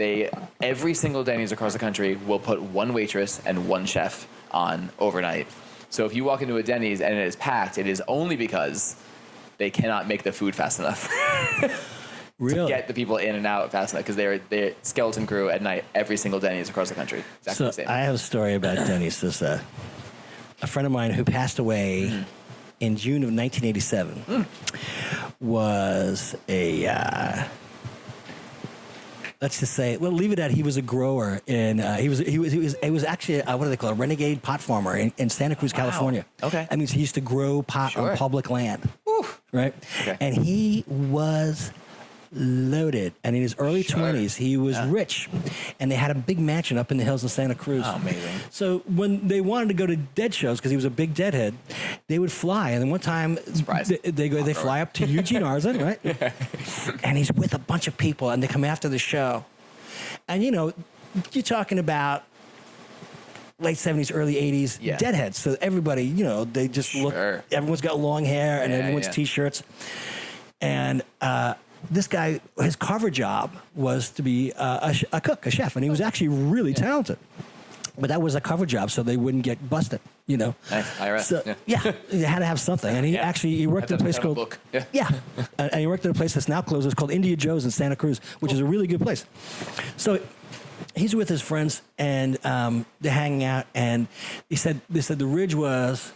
every single Denny's across the country will put 1 waitress and 1 chef on overnight. So if you walk into a Denny's and it is packed, it is only because they cannot make the food fast enough. Really? To get the people in and out fast enough, because they're skeleton crew at night, every single Denny's across the country. Exactly the same. I have a story about Denny's. There's a friend of mine who passed away in June of 1987 was let's just say, well, leave it at he was a grower, and he was actually what do they call a renegade pot farmer in Santa Cruz, California. Okay. That means he used to grow pot on public land. Right? Okay. And he was loaded, and in his early 20s he was rich, and they had a big mansion up in the hills of Santa Cruz. Oh, amazing. So when they wanted to go to Dead shows, because he was a big Deadhead, they would fly, and then one time they fly up to Eugene, Arizona, right? And he's with a bunch of people, and they come after the show, and you're talking about late 70s, early 80s, Deadheads. So everybody, they just look, everyone's got long hair, and everyone's T-shirts, and this guy, his cover job was to be a cook, a chef, and he was actually really talented. But that was a cover job, so they wouldn't get busted, Nice. IRS. So, you had to have something. And he worked at a place called... And he worked at a place that's now closed. It's called India Joe's in Santa Cruz, which is a really good place. So he's with his friends, and they're hanging out, and they said the ridge was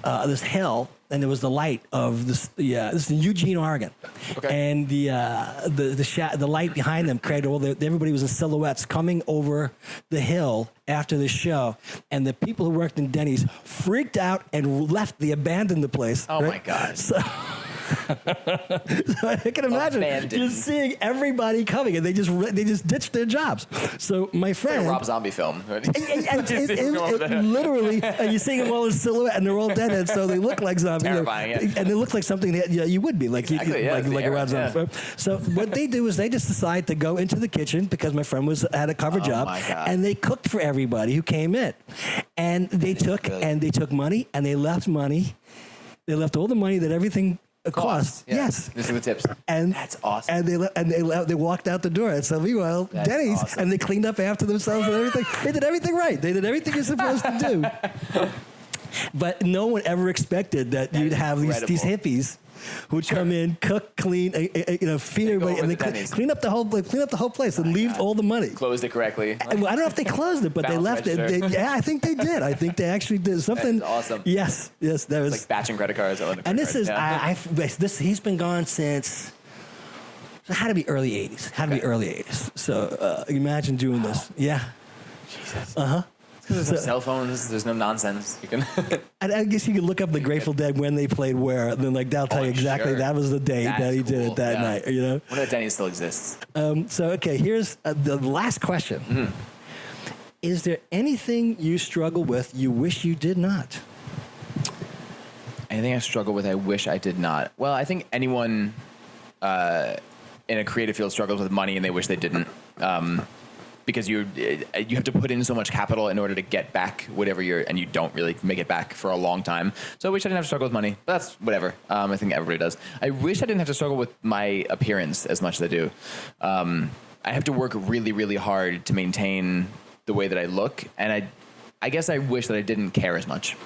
this hill, and there was the light of this. This is in Eugene, Oregon, and the light behind them created everybody was in silhouettes coming over the hill after the show, and the people who worked in Denny's freaked out and left. They abandoned the place. Oh my God! So I can imagine just seeing everybody coming, and they just ditched their jobs. So my friend, like a Rob Zombie film, it literally, and you see them all in silhouette, and they're all deadheads, so they look like zombies. Terrifying, and they look like something that you would be like, like a Rob Zombie film. So what they do is they just decide to go into the kitchen, because my friend had a cover job, and they cooked for everybody who came in, and they took money, and they left money. They left all the money that everything cost. Yes. This is the tips. And that's awesome. And they walked out the door. And so meanwhile, Denny's, and they cleaned up after themselves and everything. They did everything right. They did everything you're supposed to do. But no one ever expected that you'd have these hippies who would come in, cook, clean, feed everybody, and they clean up the whole place and leave all the money. Closed it correctly. I don't know if they closed it, but they left it. I think they did. I think they actually did something. That's awesome. Yes, that was it's like batching credit cards. And this is he's been gone since. So it had to be early 80s. So imagine doing this. Yeah. Jesus. Uh-huh. There's no cell phones. There's no nonsense. You can. And I guess you can look up the Grateful Dead when they played where, and then like they'll tell you exactly that was the date that he did it that night. You know. Wonder if Denny's still exists. So okay, here's the last question. Mm-hmm. Is there anything you struggle with you wish you did not? Anything I struggle with I wish I did not. Well, I think anyone in a creative field struggles with money and they wish they didn't. Because you have to put in so much capital in order to get back whatever and you don't really make it back for a long time. So I wish I didn't have to struggle with money, but that's whatever. I think everybody does. I wish I didn't have to struggle with my appearance as much as I do. I have to work really, really hard to maintain the way that I look, and I guess I wish that I didn't care as much.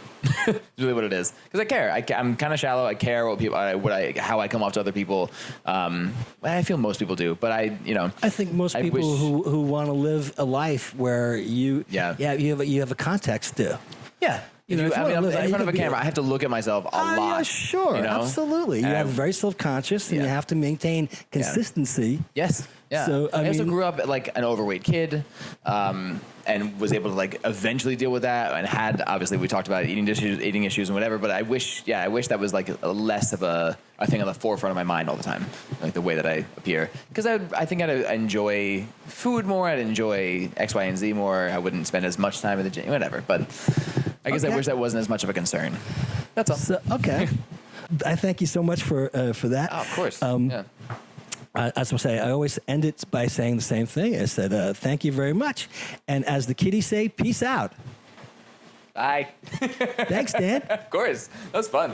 That's really what it is. Because I care. I'm kind of shallow. I care what people, how I come off to other people. I feel most people do, but I think most people who want to live a life where you have a context to. Yeah. I'm in front of a camera. I have to look at myself a lot. Yeah, sure, absolutely. You have very self-conscious, and you have to maintain consistency. Yes. Yeah. So I also grew up like an overweight kid, and was able to like eventually deal with that, and had, obviously we talked about eating issues and whatever. But I wish that was like a less of a thing on the forefront of my mind all the time, like the way that I appear. Because I think I'd enjoy food more. I'd enjoy X, Y, and Z more. I wouldn't spend as much time at the gym, whatever. But I guess I wish that wasn't as much of a concern. That's all. So, okay. I thank you so much for that. Oh, of course. As I say, I always end it by saying the same thing. I said, thank you very much. And as the kiddies say, peace out. Bye. Thanks, Dan. Of course. That was fun.